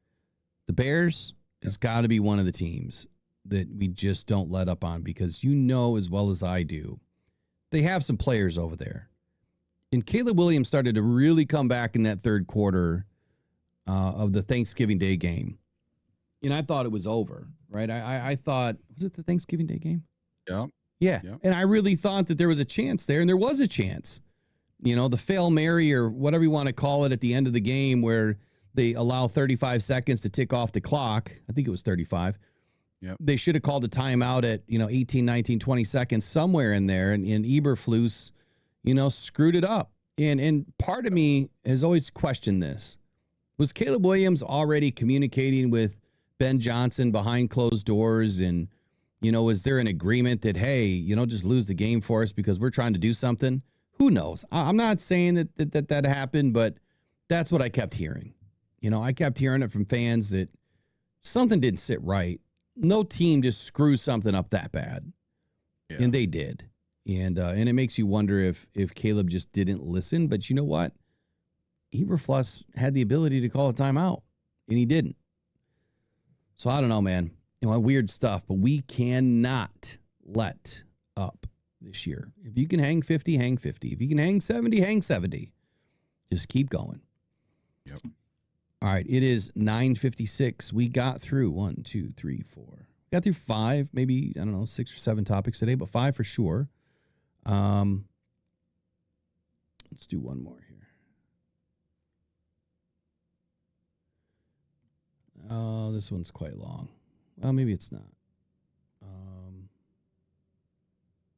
The Bears, it's got to be one of the teams. that we just don't let up on, because you know as well as I do, they have some players over there. And Caleb Williams started to really come back in that third quarter of the Thanksgiving Day game. And I thought it was over, right? I thought, was it the Thanksgiving Day game?
Yeah.
Yeah.
Yeah.
And I really thought that there was a chance there, and there was a chance. You know, the Fail Mary or whatever you want to call it at the end of the game where they allow 35 seconds to tick off the clock. I think it was 35.
Yep.
They should have called a timeout at, 18, 19, 20 seconds somewhere in there. And Eberflus, screwed it up. And part of me has always questioned this. Was Caleb Williams already communicating with Ben Johnson behind closed doors? And, is there an agreement that, hey, just lose the game for us because we're trying to do something? Who knows? I'm not saying that happened, but that's what I kept hearing. I kept hearing it from fans that something didn't sit right. No team just screws something up that bad. Yeah. And they did. And it makes you wonder if Caleb just didn't listen. But you know what? Eberflus had the ability to call a timeout, and he didn't. So I don't know, man. Weird stuff, but we cannot let up this year. If you can hang 50, hang 50. If you can hang 70, hang 70. Just keep going.
Yep.
All right, it is 9:56. We got through 1, 2, 3, 4. Got through 5, maybe, 6 or 7 topics today, but 5 for sure. Let's do one more here. Oh, this one's quite long. Well, maybe it's not.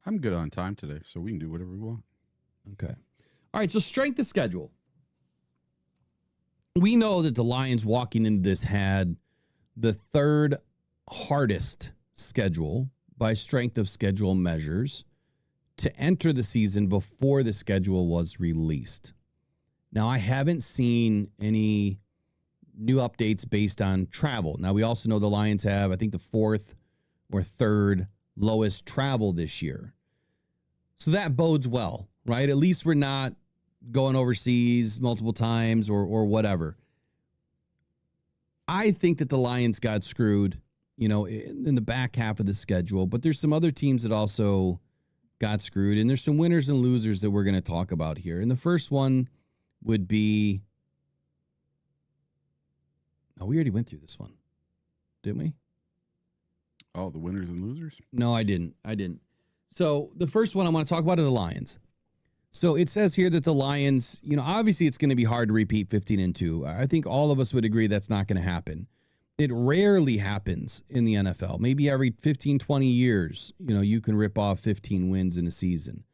I'm good on time today, so we can do whatever we want.
Okay. All right, so strength of schedule. We know that the Lions walking into this had the third hardest schedule by strength of schedule measures to enter the season before the schedule was released. Now, I haven't seen any new updates based on travel. Now, we also know the Lions have, I think, the 4th or 3rd lowest travel this year. So that bodes well, right? At least we're not going overseas multiple times or whatever. I think that the Lions got screwed, in the back half of the schedule, but there's some other teams that also got screwed, and there's some winners and losers that we're going to talk about here. And the first one would be, we already went through this one, didn't we?
Oh, the winners and losers?
No, I didn't. So the first one I want to talk about is the Lions. So it says here that the Lions, obviously it's going to be hard to repeat 15-2. I think all of us would agree that's not going to happen. It rarely happens in the NFL. Maybe every 15, 20 years, you can rip off 15 wins in a season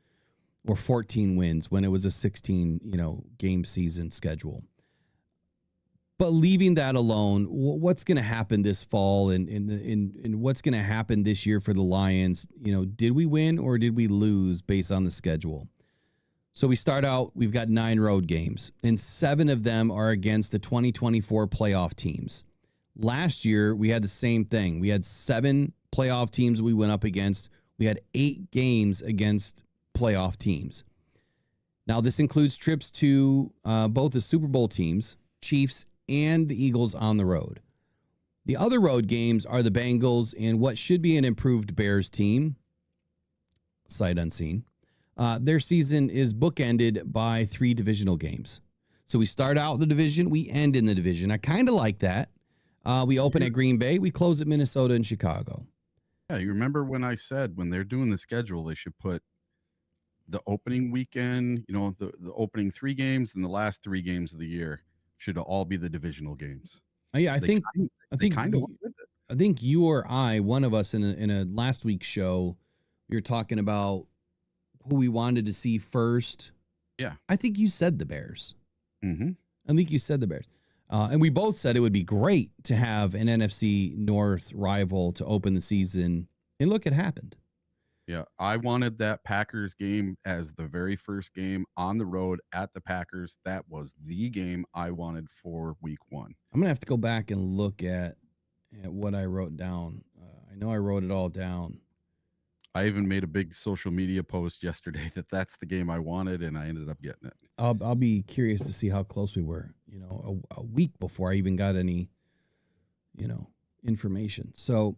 or 14 wins when it was a 16, game season schedule. But leaving that alone, what's going to happen this fall and what's going to happen this year for the Lions? Did we win or did we lose based on the schedule? So we start out, we've got 9 road games, and 7 of them are against the 2024 playoff teams. Last year, we had the same thing. We had 7 playoff teams we went up against. We had 8 games against playoff teams. Now, this includes trips to both the Super Bowl teams, Chiefs and the Eagles on the road. The other road games are the Bengals and what should be an improved Bears team, sight unseen. Their season is bookended by 3 divisional games. So we start out the division, we end in the division. I kind of like that. We open at Green Bay, we close at Minnesota and Chicago.
Yeah, you remember when I said when they're doing the schedule, they should put the opening weekend, the opening 3 games and the last 3 games of the year should all be the divisional games.
Yeah, I think
kind of went with it.
I think you or I, one of us in a last week's show, we were talking about who we wanted to see first.
Yeah.
I think you said the Bears.
Mm-hmm.
I think you said the Bears. And we both said it would be great to have an NFC North rival to open the season. And look, it happened.
Yeah, I wanted that Packers game as the very first game on the road at the Packers. That was the game I wanted for week 1.
I'm going to have to go back and look at what I wrote down. I know I wrote it all down.
I even made a big social media post yesterday that's the game I wanted, and I ended up getting it.
I'll be curious to see how close we were, a week before I even got any, information. So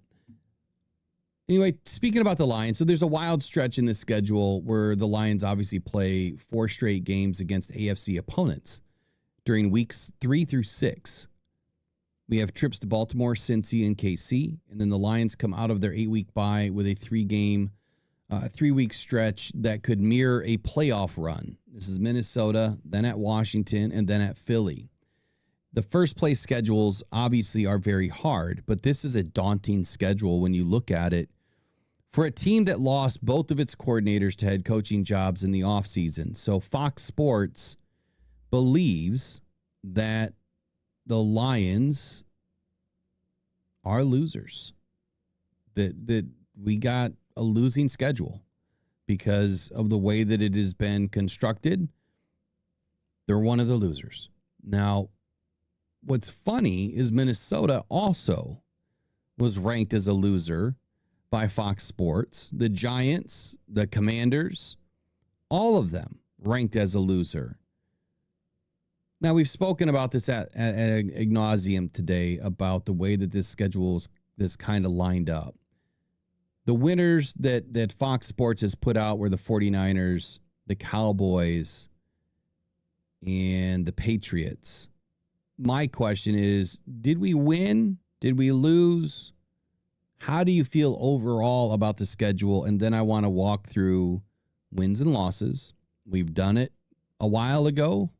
Anyway, speaking about the Lions, so there's a wild stretch in this schedule where the Lions obviously play 4 straight games against AFC opponents during weeks 3 through 6. We have trips to Baltimore, Cincy, and KC, and then the Lions come out of their 8-week bye with a 3-week stretch that could mirror a playoff run. This is Minnesota, then at Washington, and then at Philly. The first place schedules obviously are very hard, but this is a daunting schedule when you look at it for a team that lost both of its coordinators to head coaching jobs in the offseason. So Fox Sports believes that the Lions are losers, that we got a losing schedule because of the way that it has been constructed. They're one of the losers. Now, what's funny is Minnesota also was ranked as a loser by Fox Sports. The Giants, the Commanders, all of them ranked as a loser. Now, we've spoken about this ad nauseum today about the way that this schedule is kind of lined up. The winners that Fox Sports has put out were the 49ers, the Cowboys, and the Patriots. My question is, did we win? Did we lose? How do you feel overall about the schedule? And then I want to walk through wins and losses. We've done it a while ago.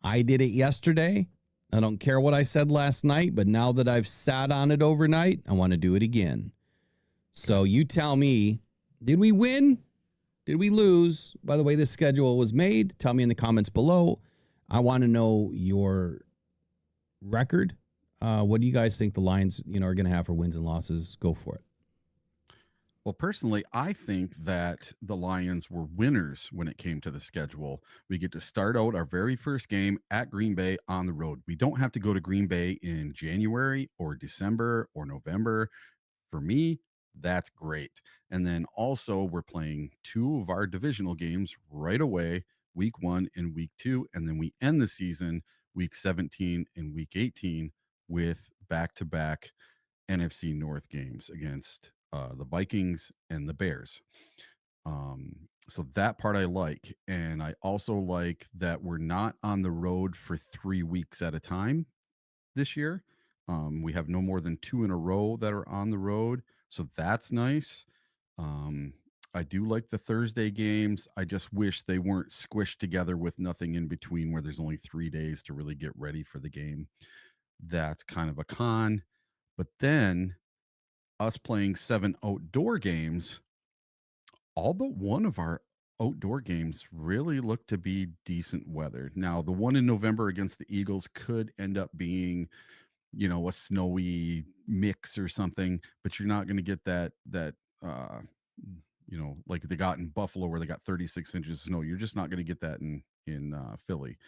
I did it yesterday. I don't care what I said last night, but now that I've sat on it overnight, I want to do it again. So you tell me, did we win? Did we lose? By the way, this schedule was made. Tell me in the comments below. I want to know your record. What do you guys think the Lions, are going to have for wins and losses? Go for it.
Well, personally, I think that the Lions were winners when it came to the schedule. We get to start out our very first game at Green Bay on the road. We don't have to go to Green Bay in January or December or November. For me, that's great. And then also we're playing 2 of our divisional games right away, week 1 and week 2. And then we end the season week 17 and week 18 with back-to-back NFC North games against the Vikings and the Bears. So that part I like. And I also like that we're not on the road for 3 weeks at a time this year. We have no more than 2 in a row that are on the road. So that's nice. I do like the Thursday games. I just wish they weren't squished together with nothing in between where there's only 3 days to really get ready for the game. That's kind of a con. But then us playing 7 outdoor games, all but one of our outdoor games really look to be decent weather. Now, the one in November against the Eagles could end up being, a snowy mix or something, but you're not going to get that like they got in Buffalo where they got 36 inches of snow. You're just not going to get that in Philly.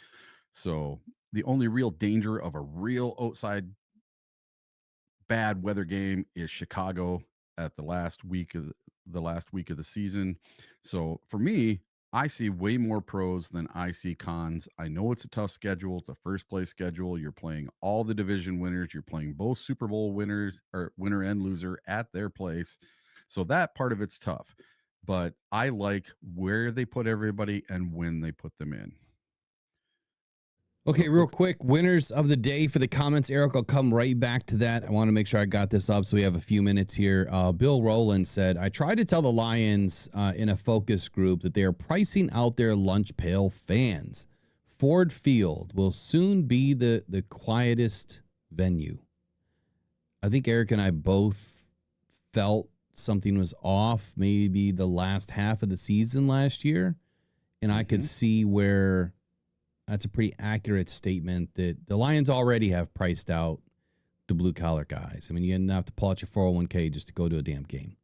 So the only real danger of a real outside bad weather game is Chicago at the last week of the season. So for me, I see way more pros than I see cons. I know it's a tough schedule. It's a first place schedule. You're playing all the division winners. You're playing both Super Bowl winners, or winner and loser, at their place. So that part of it's tough. But I like where they put everybody and when they put them in.
Okay, real quick, winners of the day for the comments. Eric, I'll come right back to that. I want to make sure I got this up so we have a few minutes here. Bill Rowland said, I tried to tell the Lions in a focus group that they are pricing out their lunch pail fans. Ford Field will soon be the quietest venue. I think Eric and I both felt something was off maybe the last half of the season last year, and I could see where that's a pretty accurate statement that the Lions already have priced out the blue-collar guys. I mean, you didn't have to pull out your 401k just to go to a damn game.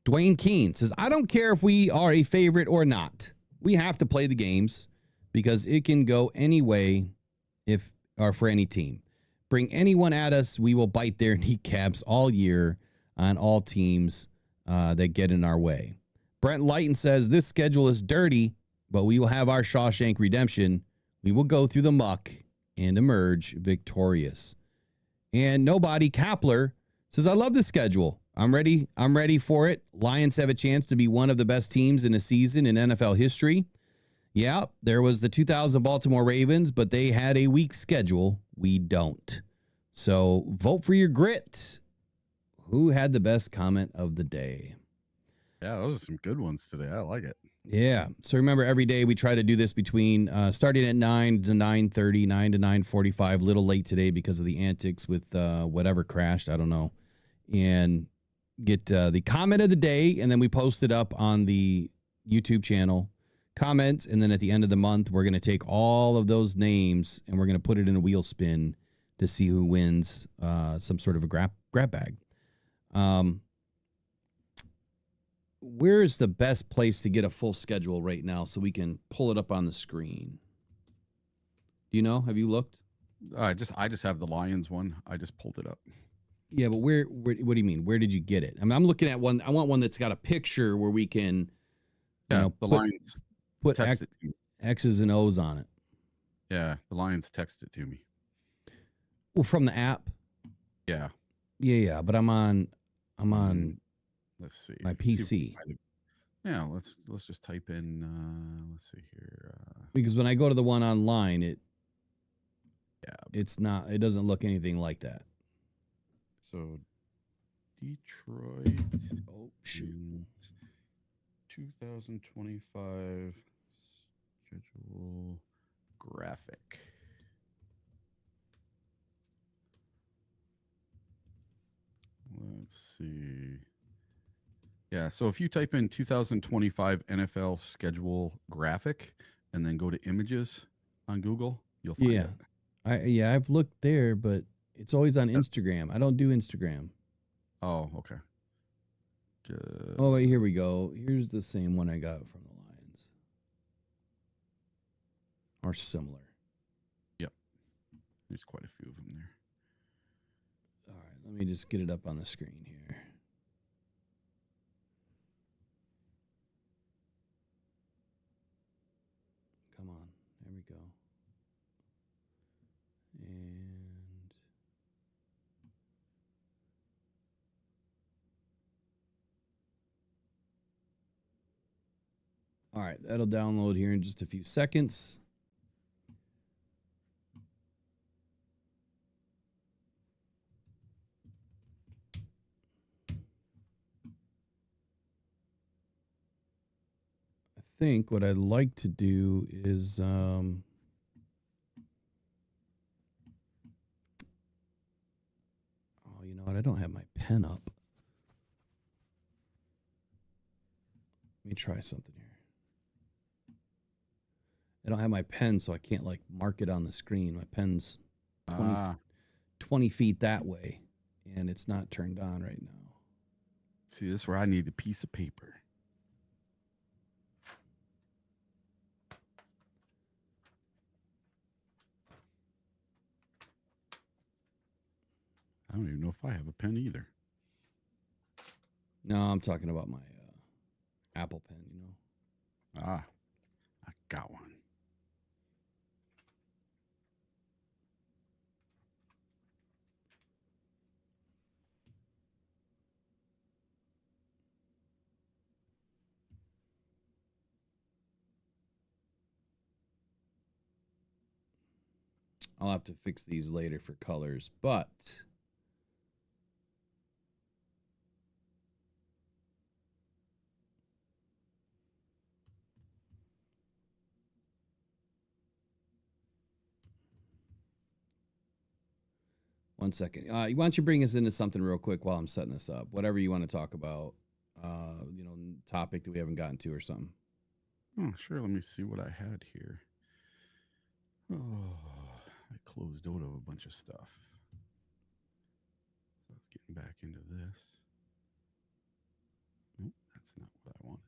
Dwayne Keene says, I don't care if we are a favorite or not. We have to play the games because it can go any way or for any team. Bring anyone at us, we will bite their kneecaps all year on all teams that get in our way. Brent Lighton says, this schedule is dirty, but we will have our Shawshank Redemption. We will go through the muck and emerge victorious. And Nobody Kapler says, I love the schedule. I'm ready. I'm ready for it. Lions have a chance to be one of the best teams in a season in NFL history. Yeah, there was the 2000 Baltimore Ravens, but they had a weak schedule. We don't. So vote for your grit. Who had the best comment of the day?
Yeah, those are some good ones today. I like it.
Yeah. So remember, every day we try to do this between starting at 9 to 9:30, 9 to 9:45. A little late today because of the antics with whatever crashed. I don't know. And get the comment of the day, and then we post it up on the YouTube channel. Comments, and then at the end of the month, we're going to take all of those names and we're going to put it in a wheel spin to see who wins some sort of a grab bag. Where's the best place to get a full schedule right now so we can pull it up on the screen? Do you know? Have you looked?
I just have the Lions one. I just pulled it up.
Yeah, but where what do you mean? Where did you get it? I mean, I'm looking at one. I want one that's got a picture where we can
the Lions
put
text it to me.
X's and O's on it.
Yeah, the Lions text it to me.
Well, from the app.
Yeah.
Yeah, but I'm on
Let's see.
my PC.
Yeah, let's just type in let's see here.
Because when I go to the one online, it doesn't look anything like that.
So Detroit 2025 schedule graphic. Let's see. Yeah, so if you type in 2025 NFL schedule graphic and then go to images on Google, you'll find it.
I've looked there, but it's always on Instagram. I don't do Instagram.
Oh, okay.
Oh, wait, here we go. Here's the same one I got from the Lions. Or similar.
Yep. There's quite a few of them there.
All right, let me just get it up on the screen here. Come on. There we go. And all right, that'll download here in just a few seconds. I think what I'd like to do is oh, you know what? I don't have my pen up. Let me try something here. I don't have my pen, so I can't like mark it on the screen. My pen's 20 feet that way, and it's not turned on right now.
See, this is where I need a piece of paper. I don't even know if I have a pen either.
No, I'm talking about my Apple pen, you know.
I got one.
I'll have to fix these later for colors, but one second. Why don't you bring us into something real quick while I'm setting this up? Whatever you want to talk about, you know, topic that we haven't gotten to or something.
Oh, sure. Let me see what I had here. Oh, I closed out of a bunch of stuff. So I was getting back into this. Nope, that's not what I wanted.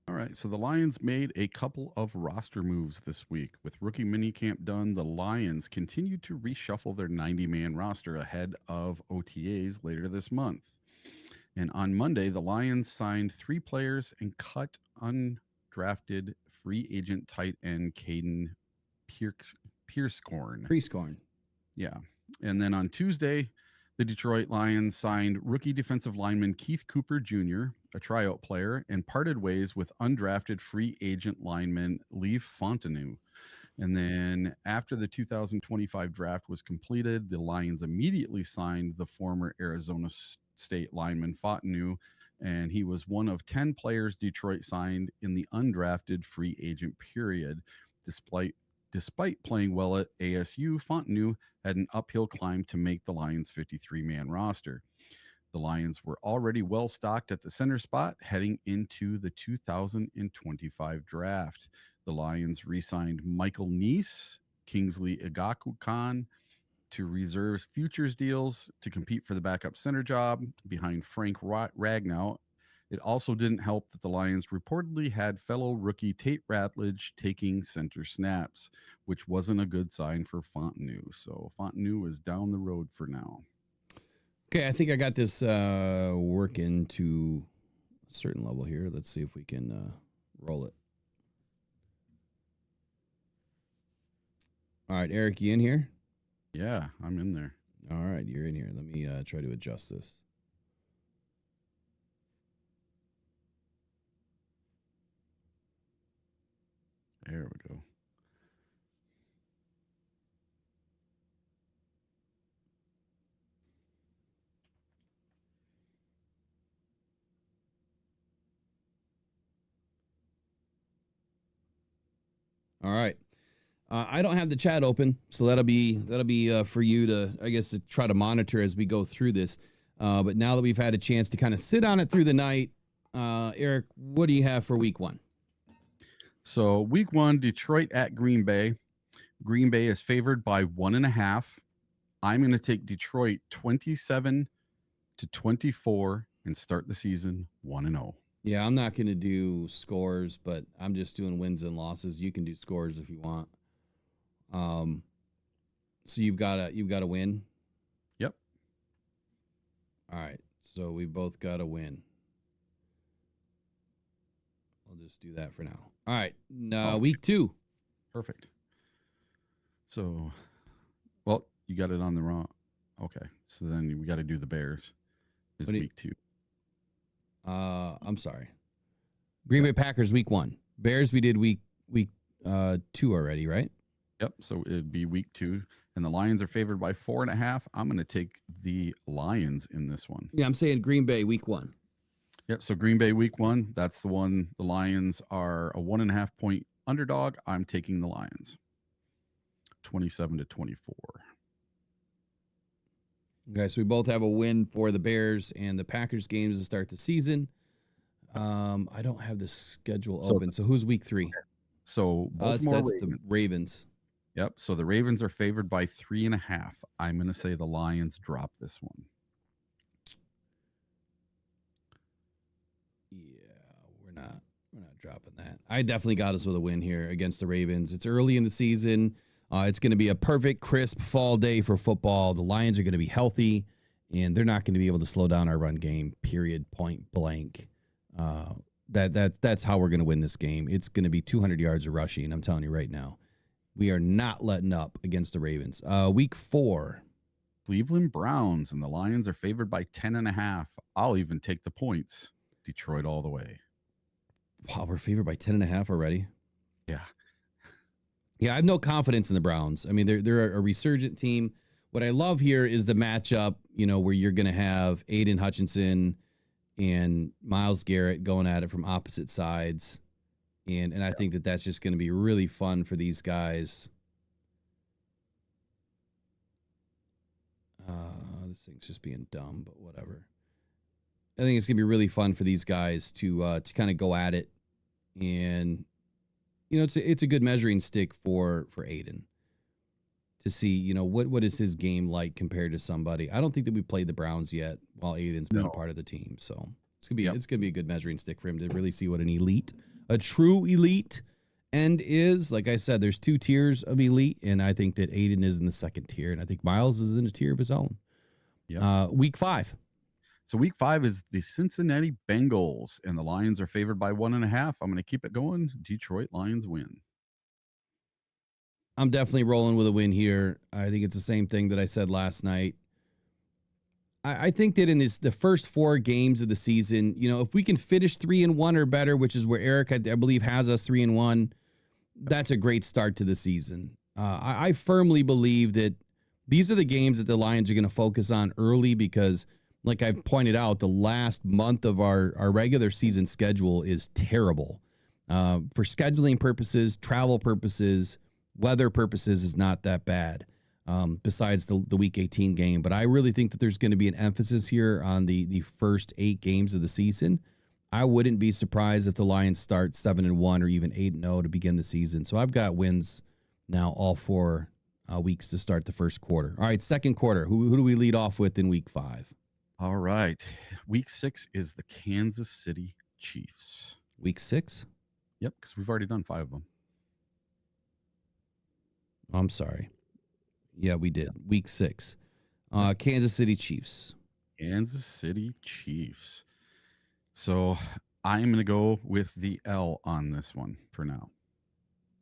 All right, so the Lions made a couple of roster moves this week. With rookie minicamp done, the Lions continue to reshuffle their 90-man roster ahead of OTAs later this month. And on Monday, the Lions signed 3 players and cut undrafted free agent tight end Caden Pierscorn.
Prescorn.
Yeah. And then on Tuesday, the Detroit Lions signed rookie defensive lineman Keith Cooper Jr., a tryout player, and parted ways with undrafted free agent lineman Leif Fontenot. And then after the 2025 draft was completed, the Lions immediately signed the former Arizona State lineman Fontenot, and he was one of 10 players Detroit signed in the undrafted free agent period. Despite playing well at ASU, Fontenot had an uphill climb to make the Lions' 53-man roster. The Lions were already well stocked at the center spot heading into the 2025 draft. The Lions re-signed Michael Neese, Kingsley Igakukon to reserves futures deals to compete for the backup center job behind Frank Ragnow. It also didn't help that the Lions reportedly had fellow rookie Tate Ratledge taking center snaps, which wasn't a good sign for Fontenot. So Fontenot is down the road for now.
Okay, I think I got this working to a certain level here. Let's see if we can roll it. All right, Eric, you in here?
Yeah, I'm in there.
All right, you're in here. Let me try to adjust this.
There we go.
All right. I don't have the chat open, so that'll be for you to, I guess, to try to monitor as we go through this. But now that we've had a chance to kind of sit on it through the night, Eric, what do you have for week 1?
So week 1, Detroit at Green Bay. Green Bay is favored by 1.5. I'm going to take Detroit 27-24 and start the season 1-0.
Yeah, I'm not going to do scores, but I'm just doing wins and losses. You can do scores if you want. So you've got a win.
Yep.
All right. So we both got a win. I'll just do that for now. All right. Week 2.
Perfect. So, well, you got it on the wrong. Okay. So then we got to do the Bears. Is week 2.
I'm sorry. Green Bay Packers week 1. Bears we did week 2 already, right?
Yep. So it'd be week 2, and the Lions are favored by 4.5. I'm going to take the Lions in this one.
Yeah, I'm saying Green Bay week 1.
Yep. So Green Bay week 1. That's the one. The Lions are a 1.5 point underdog. I'm taking the Lions. 27-24.
Okay, so we both have a win for the Bears and the Packers games to start the season. I don't have the schedule open. So who's week 3?
So
that's the Ravens.
Yep. So the Ravens are favored by 3.5. I'm going to say the Lions drop this one.
Yeah, we're not dropping that. I definitely got us with a win here against the Ravens. It's early in the season. It's going to be a perfect, crisp fall day for football. The Lions are going to be healthy, and they're not going to be able to slow down our run game, period, point blank. That's how we're going to win this game. It's going to be 200 yards of rushing, I'm telling you right now. We are not letting up against the Ravens. Week 4.
Cleveland Browns, and the Lions are favored by 10.5. I'll even take the points. Detroit all the way.
Wow, we're favored by 10.5 already?
Yeah.
Yeah, I have no confidence in the Browns. I mean, they're a resurgent team. What I love here is the matchup, where you're going to have Aiden Hutchinson and Myles Garrett going at it from opposite sides. And I think that's just going to be really fun for these guys. This thing's just being dumb, but whatever. I think it's going to be really fun for these guys to kind of go at it. And it's a good measuring stick for Aiden to see, what is his game like compared to somebody. I don't think that we played the Browns yet while Aiden's been a part of the team. So it's gonna be a good measuring stick for him to really see what a true elite end is. Like I said, there's 2 tiers of elite, and I think that Aiden is in the second tier, and I think Myles is in a tier of his own.
Yeah.
Week 5.
So week 5 is the Cincinnati Bengals, and the Lions are favored by 1.5. I'm going to keep it going. Detroit Lions win.
I'm definitely rolling with a win here. I think it's the same thing that I said last night. I think that in the first 4 games of the season, if we can finish 3-1 or better, which is where Eric, I believe, has us 3-1, that's a great start to the season. I firmly believe that these are the games that the Lions are going to focus on early because, like I pointed out, the last month of our regular season schedule is terrible. For scheduling purposes, travel purposes, weather purposes is not that bad. Besides the Week 18 game. But I really think that there's going to be an emphasis here on the first 8 games of the season. I wouldn't be surprised if the Lions start 7-1 or even 8-0 to begin the season. So I've got wins now all 4 weeks to start the first quarter. All right, second quarter. Who do we lead off with in week 5?
All right. Week 6 is the Kansas City Chiefs.
Week 6?
Yep, because we've already done 5 of them.
I'm sorry. Yeah, we did. Week 6. Kansas City Chiefs.
Kansas City Chiefs. So I'm going to go with the L on this one for now.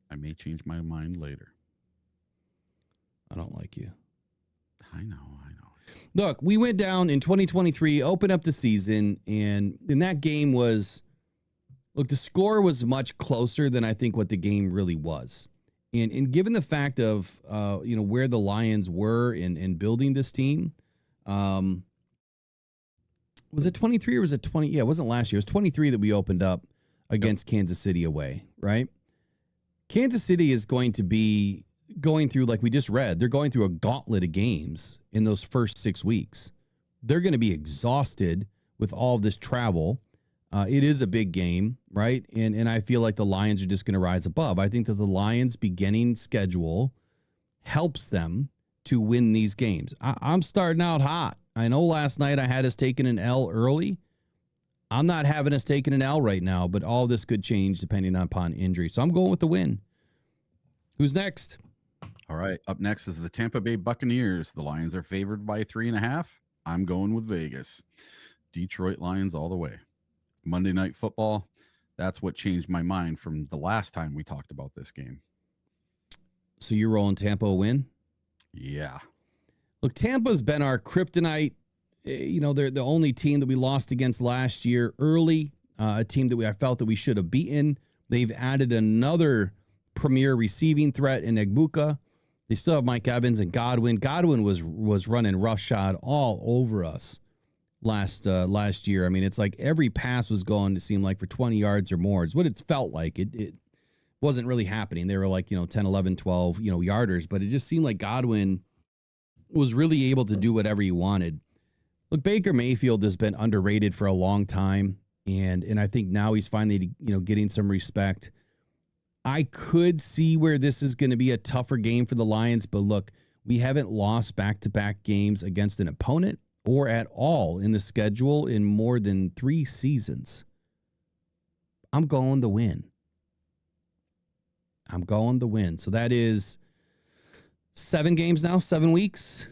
I may change my mind later.
I don't like you.
I know.
Look, we went down in 2023, opened up the season, and that game was, the score was much closer than I think what the game really was. And given the fact of, where the Lions were in building this team, was it 23 or was it 20? Yeah, it wasn't last year. It was 23 that we opened up against Kansas City away, right? Kansas City is going to be going through, like we just read, they're going through a gauntlet of games in those first 6 weeks. They're going to be exhausted with all of this travel. It is a big game, right? And I feel like the Lions are just going to rise above. I think that the Lions' beginning schedule helps them to win these games. I'm starting out hot. I know last night I had us taking an L early. I'm not having us taking an L right now, but all this could change depending upon injury. So I'm going with the win. Who's next?
All right. Up next is the Tampa Bay Buccaneers. The Lions are favored by 3.5. I'm going with Vegas. Detroit Lions all the way. Monday Night Football. That's what changed my mind from the last time we talked about this game.
So you're rolling Tampa a win?
Yeah.
Look, Tampa's been our kryptonite. They're the only team that we lost against last year early, a team that I felt that we should have beaten. They've added another premier receiving threat in Egbuka. They still have Mike Evans and Godwin. Godwin was running roughshod all over us last year. I mean, it's like every pass was going to seem like for 20 yards or more. It's what it felt like. It wasn't really happening. They were like, 10, 11, 12, yarders, but it just seemed like Godwin was really able to do whatever he wanted. Look, Baker Mayfield has been underrated for a long time, and I think now he's finally, getting some respect. I could see where this is going to be a tougher game for the Lions, but look, we haven't lost back-to-back games against an opponent or at all in the schedule in more than 3 seasons. I'm going the win. So that is 7 games now, 7 weeks.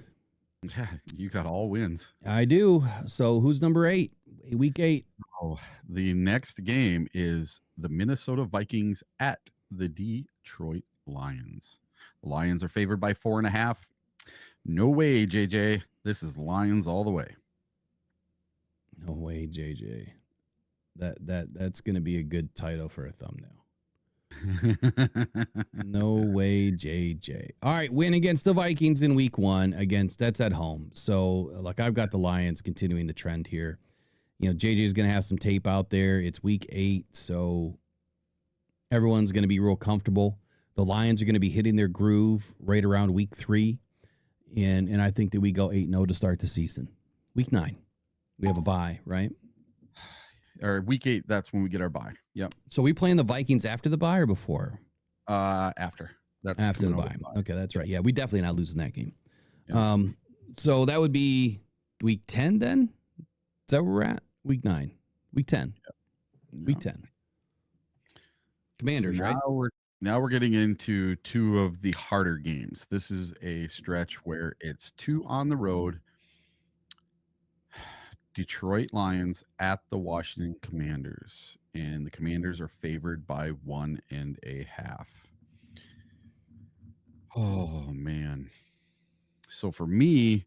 Yeah, you got all wins.
I do. So who's number 8? Week 8.
Oh, the next game is the Minnesota Vikings at the Detroit Lions. The Lions are favored by 4.5. No way, JJ. This is Lions all the way.
No way, JJ. That's going to be a good title for a thumbnail. No way, JJ. All right, win against the Vikings in week 1 that's at home. So, look, I've got the Lions continuing the trend here. JJ's going to have some tape out there. It's week 8, so everyone's going to be real comfortable. The Lions are going to be hitting their groove right around week 3. And I think that we go 8-0 to start the season. Week 9, we have a bye, right?
Or week 8, that's when we get our bye. Yep.
So we playing the Vikings after the bye or before?
After. That's
after the bye. Okay, that's right. Yeah, we definitely not losing that game.
Yeah.
So that would be week 10 then? Is that where we're at? Week 9. Week 10.
Yeah.
Week 10. Commanders,
so
right?
Now we're getting into 2 of the harder games. This is a stretch where it's 2 on the road, Detroit Lions at the Washington Commanders, and the Commanders are favored by 1.5. Oh man. So for me,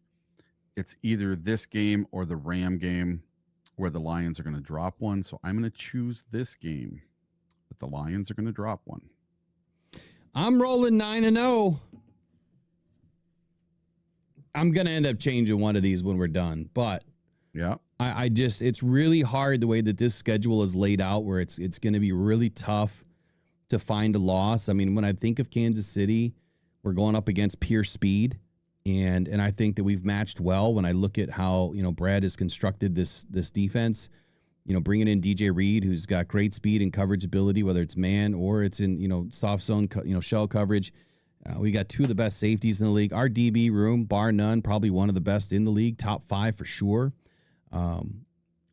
it's either this game or the Ram game where the Lions are going to drop one. So I'm going to choose this game, but the Lions are going to drop one.
I'm rolling 9-0. I'm going to end up changing one of these when we're done, but
yeah,
I just, it's really hard the way that this schedule is laid out, where it's going to be really tough to find a loss. I mean, when I think of Kansas City, we're going up against pure speed. And I think that we've matched well when I look at how, Brad has constructed this defense, bringing in DJ Reed, who's got great speed and coverage ability, whether it's man or it's in, soft zone, shell coverage. We got two of the best safeties in the league. Our DB room, bar none, probably one of the best in the league, top 5 for sure.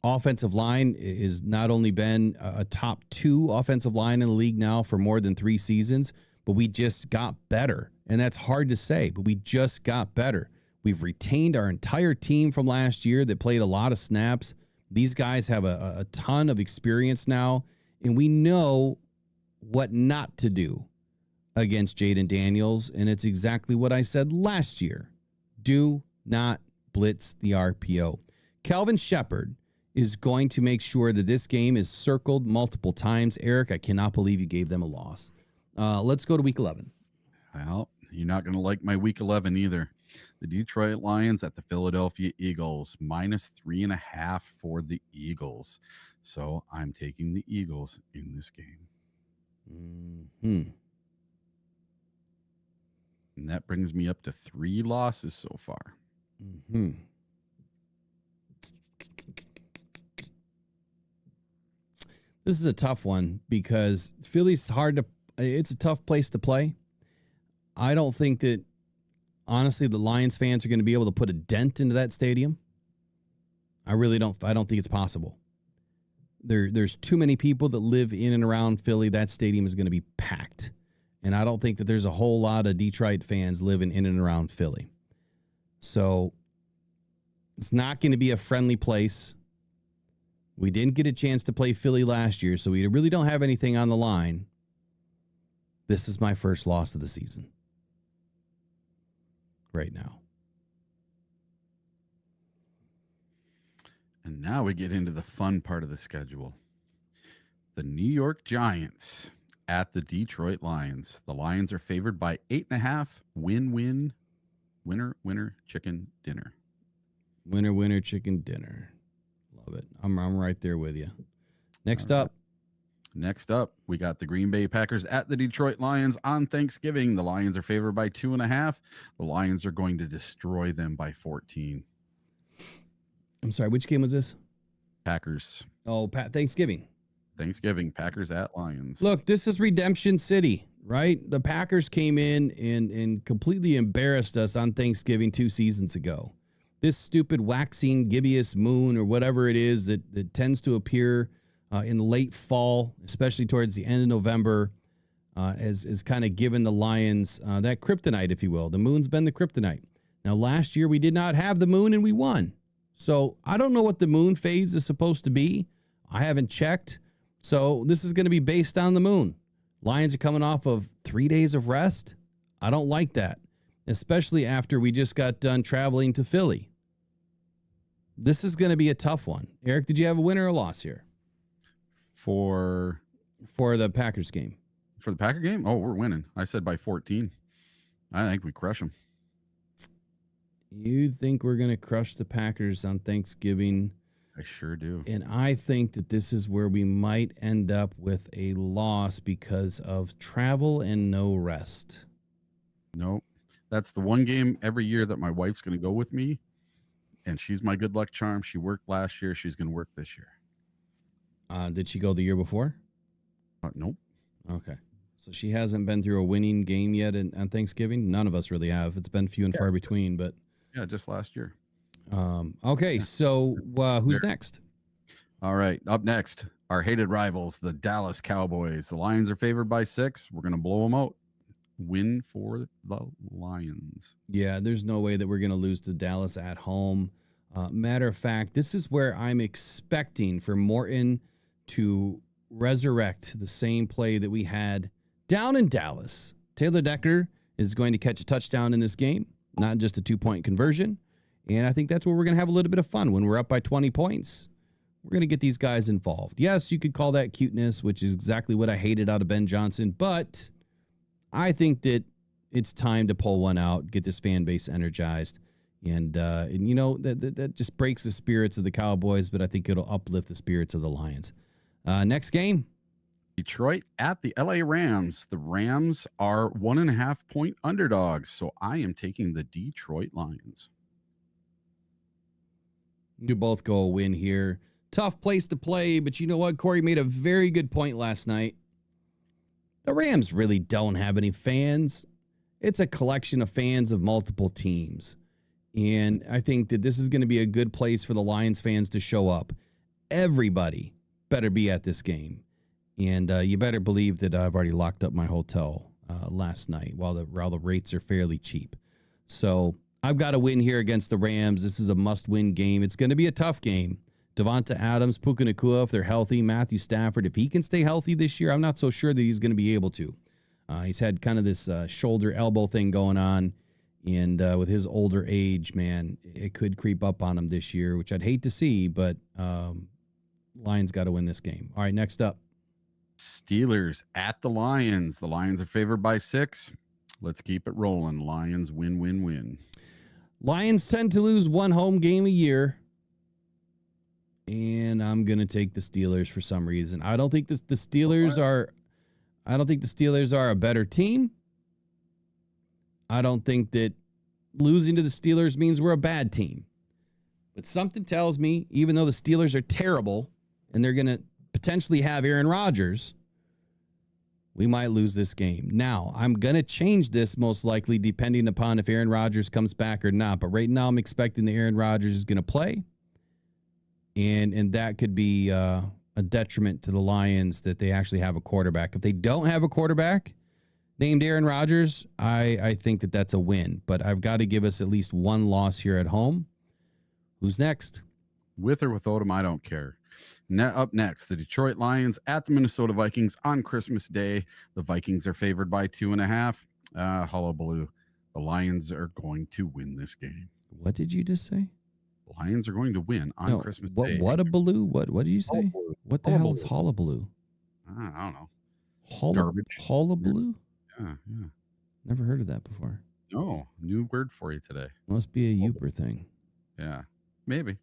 Offensive line is not only been a top 2 offensive line in the league now for more than 3 seasons, but we just got better. And that's hard to say, but we just got better. We've retained our entire team from last year that played a lot of snaps. These guys have a ton of experience now, and we know what not to do against Jaden Daniels, and it's exactly what I said last year. Do not blitz the RPO. Kelvin Shepard is going to make sure that this game is circled multiple times. Eric, I cannot believe you gave them a loss. Let's go to week 11.
Well, you're not going to like my week 11 either. The Detroit Lions at the Philadelphia Eagles, -3.5 for the Eagles. So I'm taking the Eagles in this game.
Mm-hmm.
And that brings me up to 3 losses so far.
Mm-hmm. This is a tough one because Philly's it's a tough place to play. I don't think that, honestly, the Lions fans are going to be able to put a dent into that stadium. I really don't. I don't think it's possible. There's too many people that live in and around Philly. That stadium is going to be packed. And I don't think that there's a whole lot of Detroit fans living in and around Philly. So it's not going to be a friendly place. We didn't get a chance to play Philly last year, so we really don't have anything on the line. This is my first loss of the season right now.
And now we get into the fun part of the schedule. The New York Giants at the Detroit Lions. The Lions are favored by 8.5. Win-win. Winner, winner, chicken dinner.
Winner, winner, chicken dinner. Love it. I'm right there with you. Next up,
we got the Green Bay Packers at the Detroit Lions on Thanksgiving. The Lions are favored by 2.5. The Lions are going to destroy them by 14.
I'm sorry, which game was this?
Packers.
Oh, Thanksgiving.
Packers at Lions.
Look, this is Redemption City, right? The Packers came in and completely embarrassed us on Thanksgiving 2 seasons ago. This stupid waxing gibbous moon or whatever it is that tends to appear in the late fall, especially towards the end of November, is kind of given the Lions that kryptonite, if you will. The moon's been the kryptonite. Now, last year we did not have the moon and we won. So I don't know what the moon phase is supposed to be. I haven't checked. So this is going to be based on the moon. Lions are coming off of 3 days of rest. I don't like that, especially after we just got done traveling to Philly. This is going to be a tough one. Eric, did you have a winner or a loss here?
For
the Packers game.
For the Packer game? Oh, we're winning. I said by 14. I think we crush them.
You think we're going to crush the Packers on Thanksgiving?
I sure do.
And I think that this is where we might end up with a loss because of travel and no rest.
Nope. That's the one game every year that my wife's going to go with me. And she's my good luck charm. She worked last year. She's going to work this year.
Did she go the year before?
Nope.
Okay. So she hasn't been through a winning game yet on Thanksgiving? None of us really have. It's been few and far between, but...
Yeah, just last year.
Okay, so who's next?
All right, up next, our hated rivals, the Dallas Cowboys. The Lions are favored by 6. We're going to blow them out. Win for the Lions.
Yeah, there's no way that we're going to lose to Dallas at home. Matter of fact, this is where I'm expecting for Morton to resurrect the same play that we had down in Dallas. Taylor Decker is going to catch a touchdown in this game, not just a 2-point conversion. And I think that's where we're going to have a little bit of fun when we're up by 20 points. We're going to get these guys involved. Yes, you could call that cuteness, which is exactly what I hated out of Ben Johnson. But I think that it's time to pull one out, get this fan base energized. And you know, that just breaks the spirits of the Cowboys, but I think it'll uplift the spirits of the Lions. Next game.
Detroit at the LA Rams. The Rams are 1.5-point underdogs. So I am taking the Detroit Lions.
You both go a win here. Tough place to play, but you know what? Corey made a very good point last night. The Rams really don't have any fans. It's a collection of fans of multiple teams. And I think that this is going to be a good place for the Lions fans to show up. Everybody better be at this game. And you better believe that I've already locked up my hotel last night while the rates are fairly cheap. So I've got to win here against the Rams. This is a must-win game. It's going to be a tough game. Devonta Adams, Puka Nacua, if they're healthy. Matthew Stafford, if he can stay healthy this year, I'm not so sure that he's going to be able to. He's had kind of this shoulder elbow thing going on. And with his older age, man, it could creep up on him this year, which I'd hate to see, but Lions got to win this game. All right, next up.
Steelers at the Lions. The Lions are favored by 6. Let's keep it rolling. Lions win.
Lions tend to lose one home game a year. And I'm going to take the Steelers for some reason. I don't think the Steelers are a better team. I don't think that losing to the Steelers means we're a bad team. But something tells me, even though the Steelers are terrible and they're going to potentially have Aaron Rodgers, we might lose this game. Now, I'm going to change this most likely depending upon if Aaron Rodgers comes back or not. But right now I'm expecting that Aaron Rodgers is going to play. And that could be a detriment to the Lions that they actually have a quarterback. If they don't have a quarterback named Aaron Rodgers, I think that that's a win. But I've got to give us at least one loss here at home. Who's next?
With or without him, I don't care. Up next, the Detroit Lions at the Minnesota Vikings on Christmas Day. The Vikings are favored by 2.5. Hullabaloo. The Lions are going to win this game.
What did you just say?
The Lions are going to win on Christmas Day.
What a baloo? What did you say?
Hullabaloo.
What the hell is hullabaloo?
I don't know.
Garbage. Hullabaloo?
Yeah.
Never heard of that before.
No, new word for you today.
Must be a Yooper thing.
Yeah, maybe.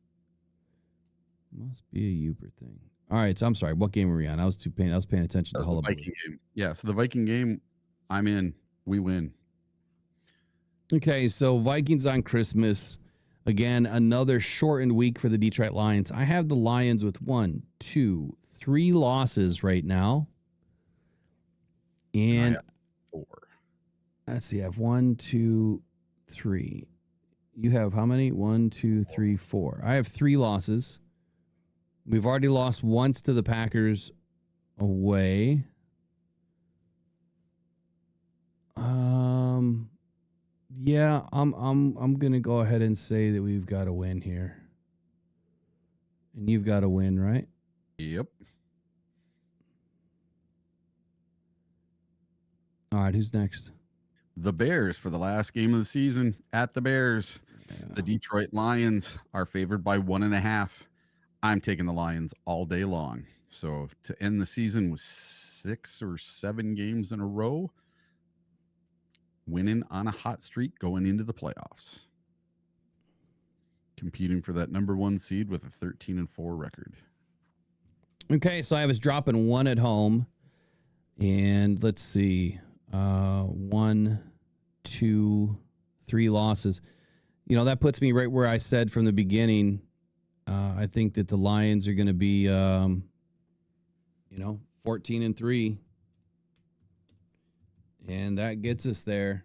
Must be a Yooper thing. All right, so I'm sorry. What game were we on? I was paying attention to hullabaloo.
Viking game. Yeah, so the Viking game, I'm in. We win.
Okay, so Vikings on Christmas. Again, another shortened week for the Detroit Lions. I have the Lions with 1, 2, 3 losses right now. And
4.
Let's see, I have 1, 2, 3. You have how many? 1, 2, 3, 4. I have 3 losses. We've already lost once to the Packers away. Yeah, I'm gonna go ahead and say that we've got a win here. And you've got a win, right?
Yep.
All right, who's next?
The Bears for the last game of the season at the Bears. Yeah. The Detroit Lions are favored by 1.5. I'm taking the Lions all day long. So to end the season with 6 or 7 games in a row, winning on a hot streak going into the playoffs. Competing for that number 1 seed with a 13-4 record.
Okay, so I was dropping 1 at home. And let's see. 1, 2, 3 losses. You know, that puts me right where I said from the beginning. I think that the Lions are going to be, 14-3. And that gets us there.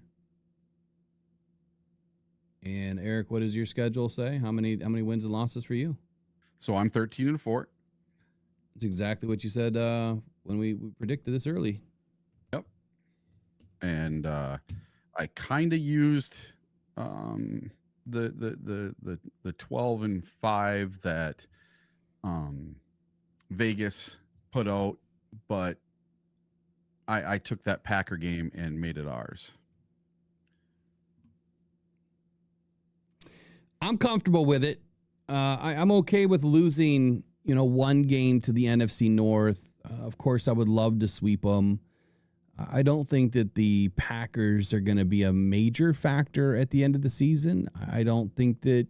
And Eric, what does your schedule say? How many wins and losses for you?
So I'm 13-4.
That's exactly what you said when we predicted this early.
Yep. And I kind of used the 12-5 that Vegas put out, but I took that Packer game and made it ours.
I'm comfortable with it. I'm okay with losing, one game to the NFC North. Of course, I would love to sweep them. I don't think that the Packers are going to be a major factor at the end of the season. I don't think that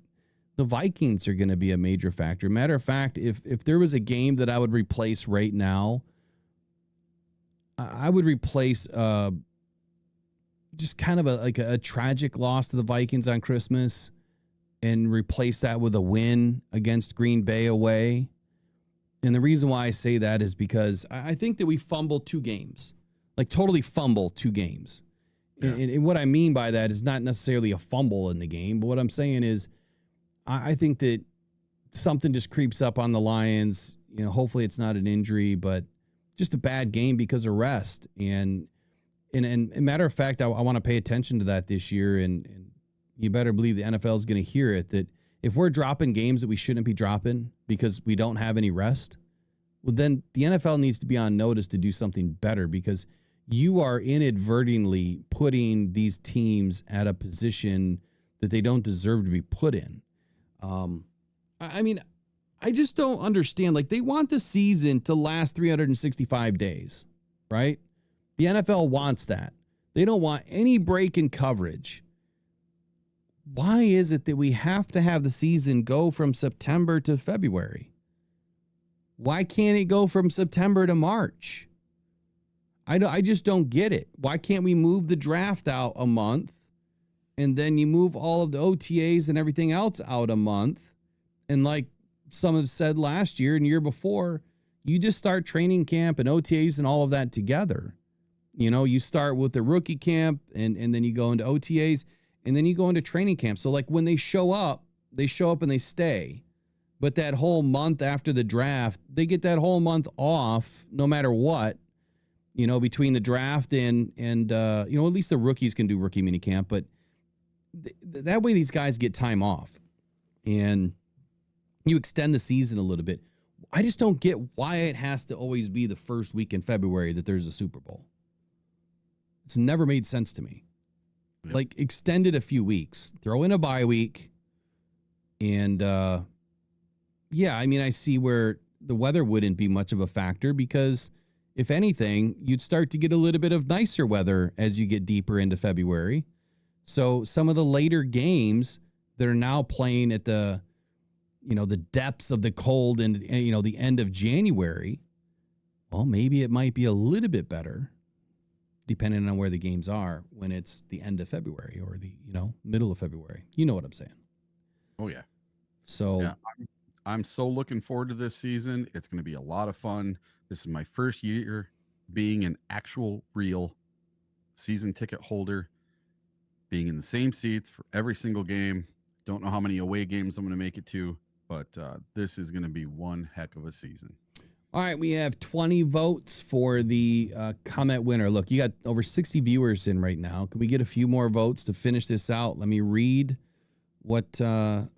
the Vikings are going to be a major factor. Matter of fact, if there was a game that I would replace right now, I would replace just kind of a tragic loss to the Vikings on Christmas and replace that with a win against Green Bay away. And the reason why I say that is because I think that we fumbled 2 games, like totally fumble 2 games. Yeah. And what I mean by that is not necessarily a fumble in the game, but what I'm saying is I think that something just creeps up on the Lions. Hopefully it's not an injury, but just a bad game because of rest. And matter of fact, I want to pay attention to that this year. And you better believe the NFL is going to hear it, that if we're dropping games that we shouldn't be dropping because we don't have any rest, well, then the NFL needs to be on notice to do something better, because you are inadvertently putting these teams at a position that they don't deserve to be put in. I mean, I just don't understand. Like, they want the season to last 365 days, right? The NFL wants that. They don't want any break in coverage. Why is it that we have to have the season go from September to February? Why can't it go from September to March? I just don't get it. Why can't we move the draft out a month, and then you move all of the OTAs and everything else out a month? And like some have said last year and year before, you just start training camp and OTAs and all of that together. You start with the rookie camp, and then you go into OTAs, and then you go into training camp. So like when they show up and they stay. But that whole month after the draft, they get that whole month off no matter what, between the draft and at least the rookies can do rookie mini camp. But that way these guys get time off and you extend the season a little bit. I just don't get why it has to always be the first week in February that there's a Super Bowl. It's never made sense to me. Yep. Like, extend it a few weeks, throw in a bye week. And, I see where the weather wouldn't be much of a factor, because if anything, you'd start to get a little bit of nicer weather as you get deeper into February. So some of the later games that are now playing at the depths of the cold and, the end of January, well, maybe it might be a little bit better depending on where the games are when it's the end of February or the, middle of February. You know what I'm saying?
Oh, yeah.
So
yeah, I'm so looking forward to this season. It's going to be a lot of fun. This is my first year being an actual real season ticket holder, being in the same seats for every single game. Don't know how many away games I'm going to make it to, but this is going to be one heck of a season.
All right, we have 20 votes for the comment winner. Look, you got over 60 viewers in right now. Can we get a few more votes to finish this out? Let me read what the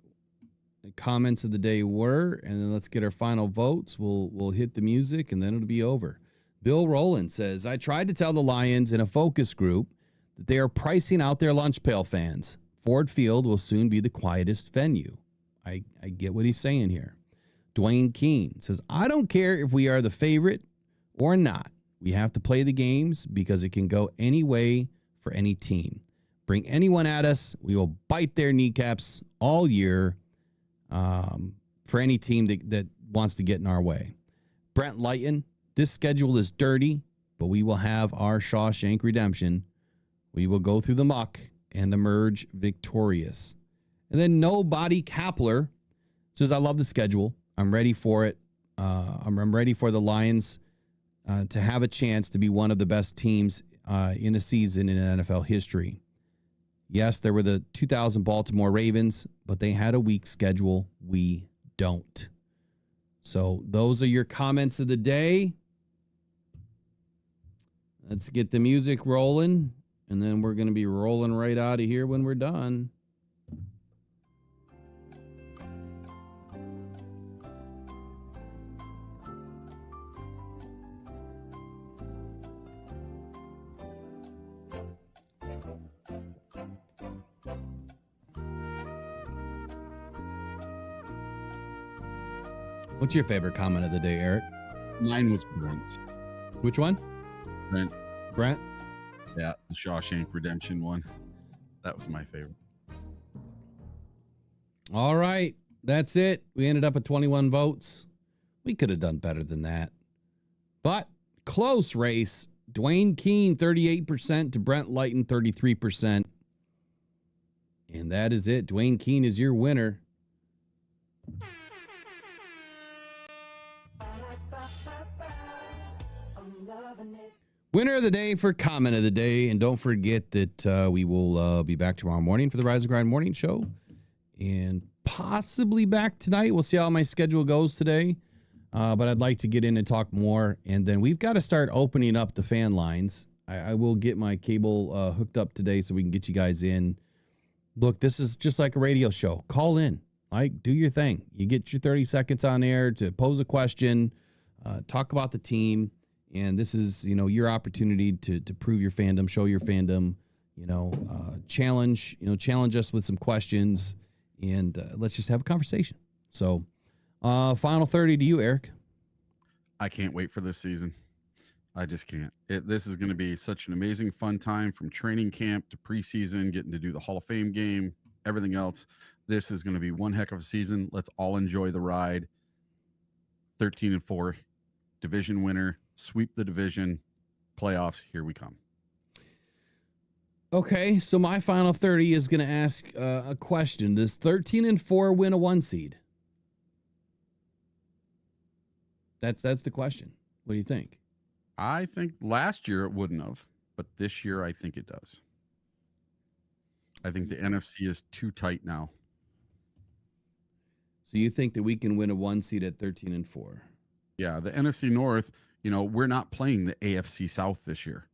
comments of the day were, and then let's get our final votes. We'll hit the music, and then it'll be over. Bill Rowland says, I tried to tell the Lions in a focus group that they are pricing out their lunch pail fans. Ford Field will soon be the quietest venue. I get what he's saying here. Dwayne Keene says, I don't care if we are the favorite or not. We have to play the games because it can go any way for any team. Bring anyone at us, we will bite their kneecaps all year for any team that wants to get in our way. Brent Lighton, this schedule is dirty, but we will have our Shawshank Redemption. We will go through the muck and emerge victorious. And then Nobody Kapler says, I love the schedule. I'm ready for it. I'm ready for the Lions to have a chance to be one of the best teams in a season in NFL history. Yes, there were the 2000 Baltimore Ravens, but they had a weak schedule. We don't. So those are your comments of the day. Let's get the music rolling, and then we're going to be rolling right out of here when we're done. What's your favorite comment of the day, Eric?
Mine was Brent's.
Which one? Brent?
Yeah, the Shawshank Redemption one. That was my favorite.
All right. That's it. We ended up at 21 votes. We could have done better than that. But close race. Dwayne Keene, 38% to Brent Lighton, 33%. And that is it. Dwayne Keene is your winner. Winner of the day for comment of the day. And don't forget that we will be back tomorrow morning for the Rise and Grind Morning Show. And possibly back tonight. We'll see how my schedule goes today. But I'd like to get in and talk more. And then we've got to start opening up the fan lines. I will get my cable hooked up today so we can get you guys in. Look, this is just like a radio show. Call in. Do your thing. You get your 30 seconds on air to pose a question, talk about the team. And this is, your opportunity to prove your fandom, show your fandom, challenge us with some questions. And let's just have a conversation. So, final 30 to you, Eric.
I can't wait for this season. I just can't. This is going to be such an amazing, fun time from training camp to preseason, getting to do the Hall of Fame game, everything else. This is going to be one heck of a season. Let's all enjoy the ride. 13-4, division winner, sweep the division, playoffs. Here we come.
Okay, so my final 30 is going to ask a question. Does 13-4 win a 1 seed? That's the question. What do you think?
I think last year it wouldn't have, but this year I think it does. I think the NFC is too tight now.
So you think that we can win a 1 seed at 13-4?
Yeah, the NFC North, we're not playing the AFC South this year.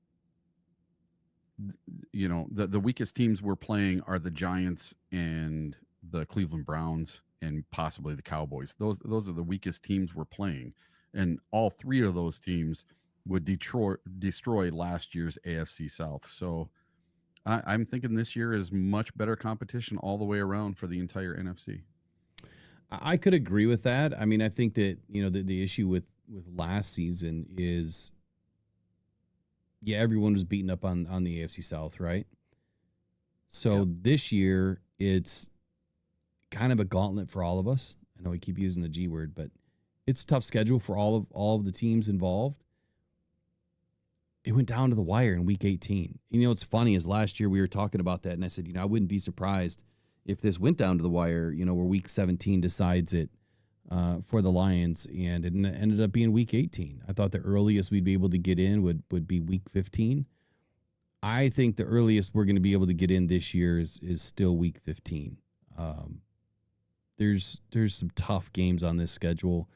The weakest teams we're playing are the Giants and the Cleveland Browns and possibly the Cowboys. Those are the weakest teams we're playing. And all three of those teams would destroy last year's AFC South. So I'm thinking this year is much better competition all the way around for the entire NFC.
I could agree with that. I mean, I think that, the issue with last season is, everyone was beaten up on the AFC South, right? So This year, it's kind of a gauntlet for all of us. I know we keep using the G word, but it's a tough schedule for all of the teams involved. It went down to the wire in week 18. What's funny is last year we were talking about that, and I said, I wouldn't be surprised if this went down to the wire, where week 17 decides it for the Lions, and it ended up being week 18. I thought the earliest we'd be able to get in would be week 15. I think the earliest we're going to be able to get in this year is still week 15. There's some tough games on this schedule.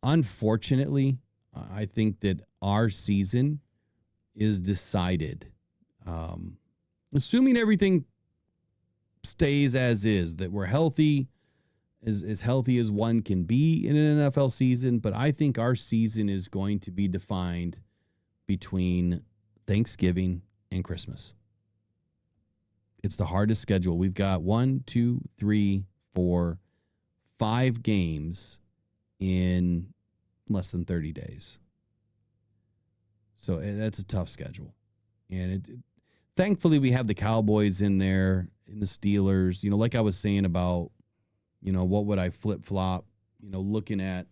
Unfortunately, I think that our season is decided. Assuming everything stays as is, that we're healthy, as healthy as one can be in an NFL season, but I think our season is going to be defined between Thanksgiving and Christmas. It's the hardest schedule. We've got 1, 2, 3, 4, 5 games in less than 30 days. So that's a tough schedule. And thankfully we have the Cowboys in there and the Steelers, like I was saying about, what would I flip-flop, looking at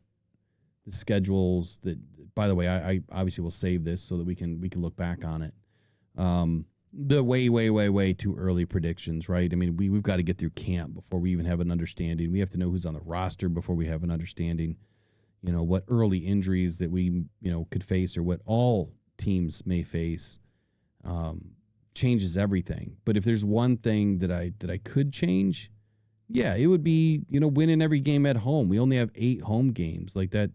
the schedules that, by the way, I obviously will save this so that we can look back on it. The way too early predictions, right? I mean, we've got to get through camp before we even have an understanding. We have to know who's on the roster before we have an understanding, what early injuries that we, could face or what all teams may face. Changes everything. But if there's one thing that I could change, it would be, winning every game at home. We only have 8 home games like that.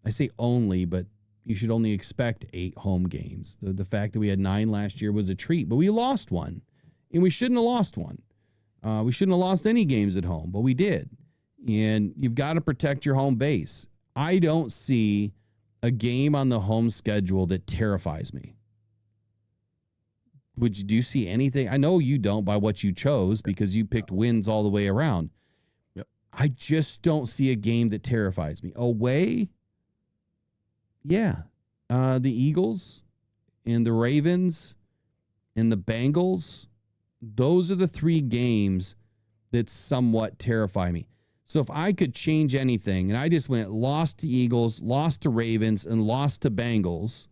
I say only, but you should only expect 8 home games. The fact that we had 9 last year was a treat, but we lost one, and we shouldn't have lost one. We shouldn't have lost any games at home, but we did. And you've got to protect your home base. I don't see a game on the home schedule that terrifies me. Do you see anything? I know you don't by what you chose because you picked wins all the way around.
Yep.
I just don't see a game that terrifies me. Away, yeah. The Eagles and the Ravens and the Bengals, those are the 3 games that somewhat terrify me. So if I could change anything, and I just went lost to Eagles, lost to Ravens, and lost to Bengals,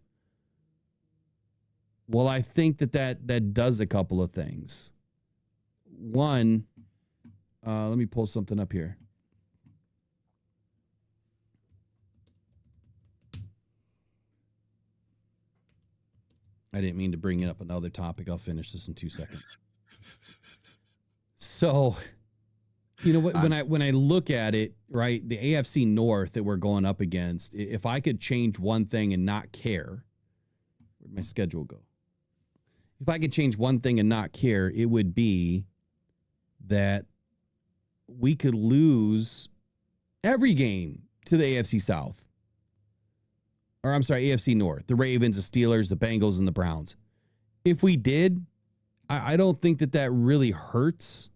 well, I think that does a couple of things. One, let me pull something up here. I didn't mean to bring up another topic. I'll finish this in 2 seconds. So, you know, when I look at it, right, the AFC North that we're going up against, if I could change one thing and not care, where'd my schedule go? If I could change one thing and not care, it would be that we could lose every game to the AFC South. Or I'm sorry, AFC North, the Ravens, the Steelers, the Bengals, and the Browns. If we did, I don't think that really hurts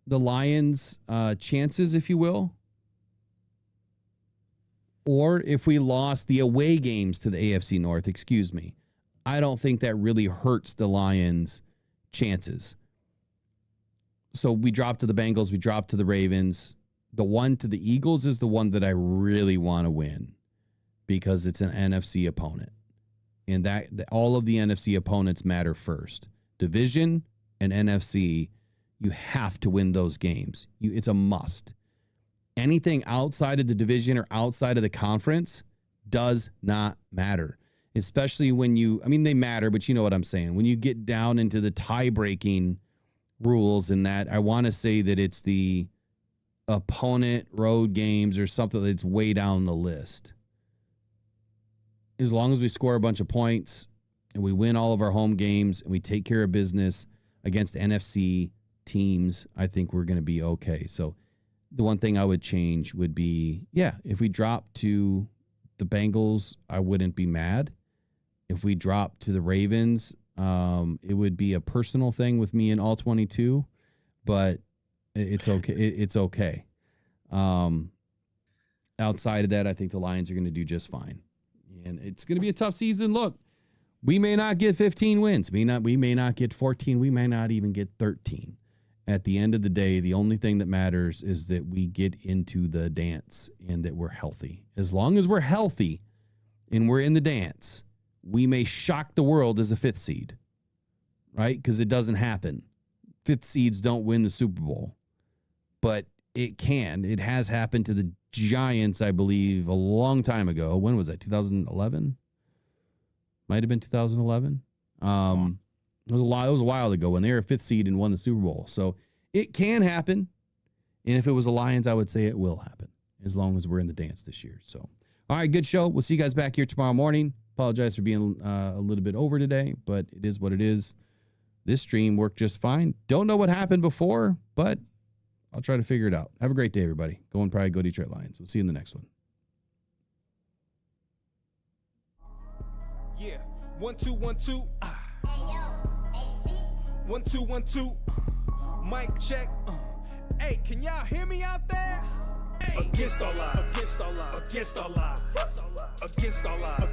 the Lions' chances, if you will. Or if we lost the away games to the AFC North, excuse me, I don't think that really hurts the Lions' chances. So we dropped to the Bengals, we dropped to the Ravens. The one to the Eagles is the one that I really want to win, because it's an NFC opponent. And that all of the NFC opponents matter first. Division and NFC, you have to win those games. It's a must. Anything outside of the division or outside of the conference does not matter. Especially when they matter, but you know what I'm saying. When you get down into the tie-breaking rules and that, I want to say that it's the opponent road games or something that's way down the list. As long as we score a bunch of points and we win all of our home games and we take care of business against NFC teams, I think we're going to be okay. So the one thing I would change would be, if we drop to the Bengals, I wouldn't be mad. If we drop to the Ravens, it would be a personal thing with me in all 22, but it's okay. It's okay. Outside of that, I think the Lions are going to do just fine. And it's going to be a tough season. Look, we may not get 15 wins. We may not get 14. We may not even get 13. At the end of the day, the only thing that matters is that we get into the dance and that we're healthy. As long as we're healthy and we're in the dance, we may shock the world as a 5th seed, right? Because it doesn't happen. 5th seeds don't win the Super Bowl, but it can. It has happened to the Giants, I believe, a long time ago. When was that? 2011? Might have been 2011. It was a while ago when they were a 5th seed and won the Super Bowl. So it can happen. And if it was the Lions, I would say it will happen as long as we're in the dance this year. So, all right, good show. We'll see you guys back here tomorrow morning. Apologize for being a little bit over today, but it is what it is. This stream worked just fine. Don't know what happened before, but I'll try to figure it out. Have a great day, everybody. Go Detroit Lions. We'll see you in the next one.
Yeah, 1 2 1 2. Hey yo, AC. 1 2 1 2. Mic check. Hey, can y'all hear me out there? Hey. Against all odds. Against all odds. Against all odds. Against all odds. Against all odds.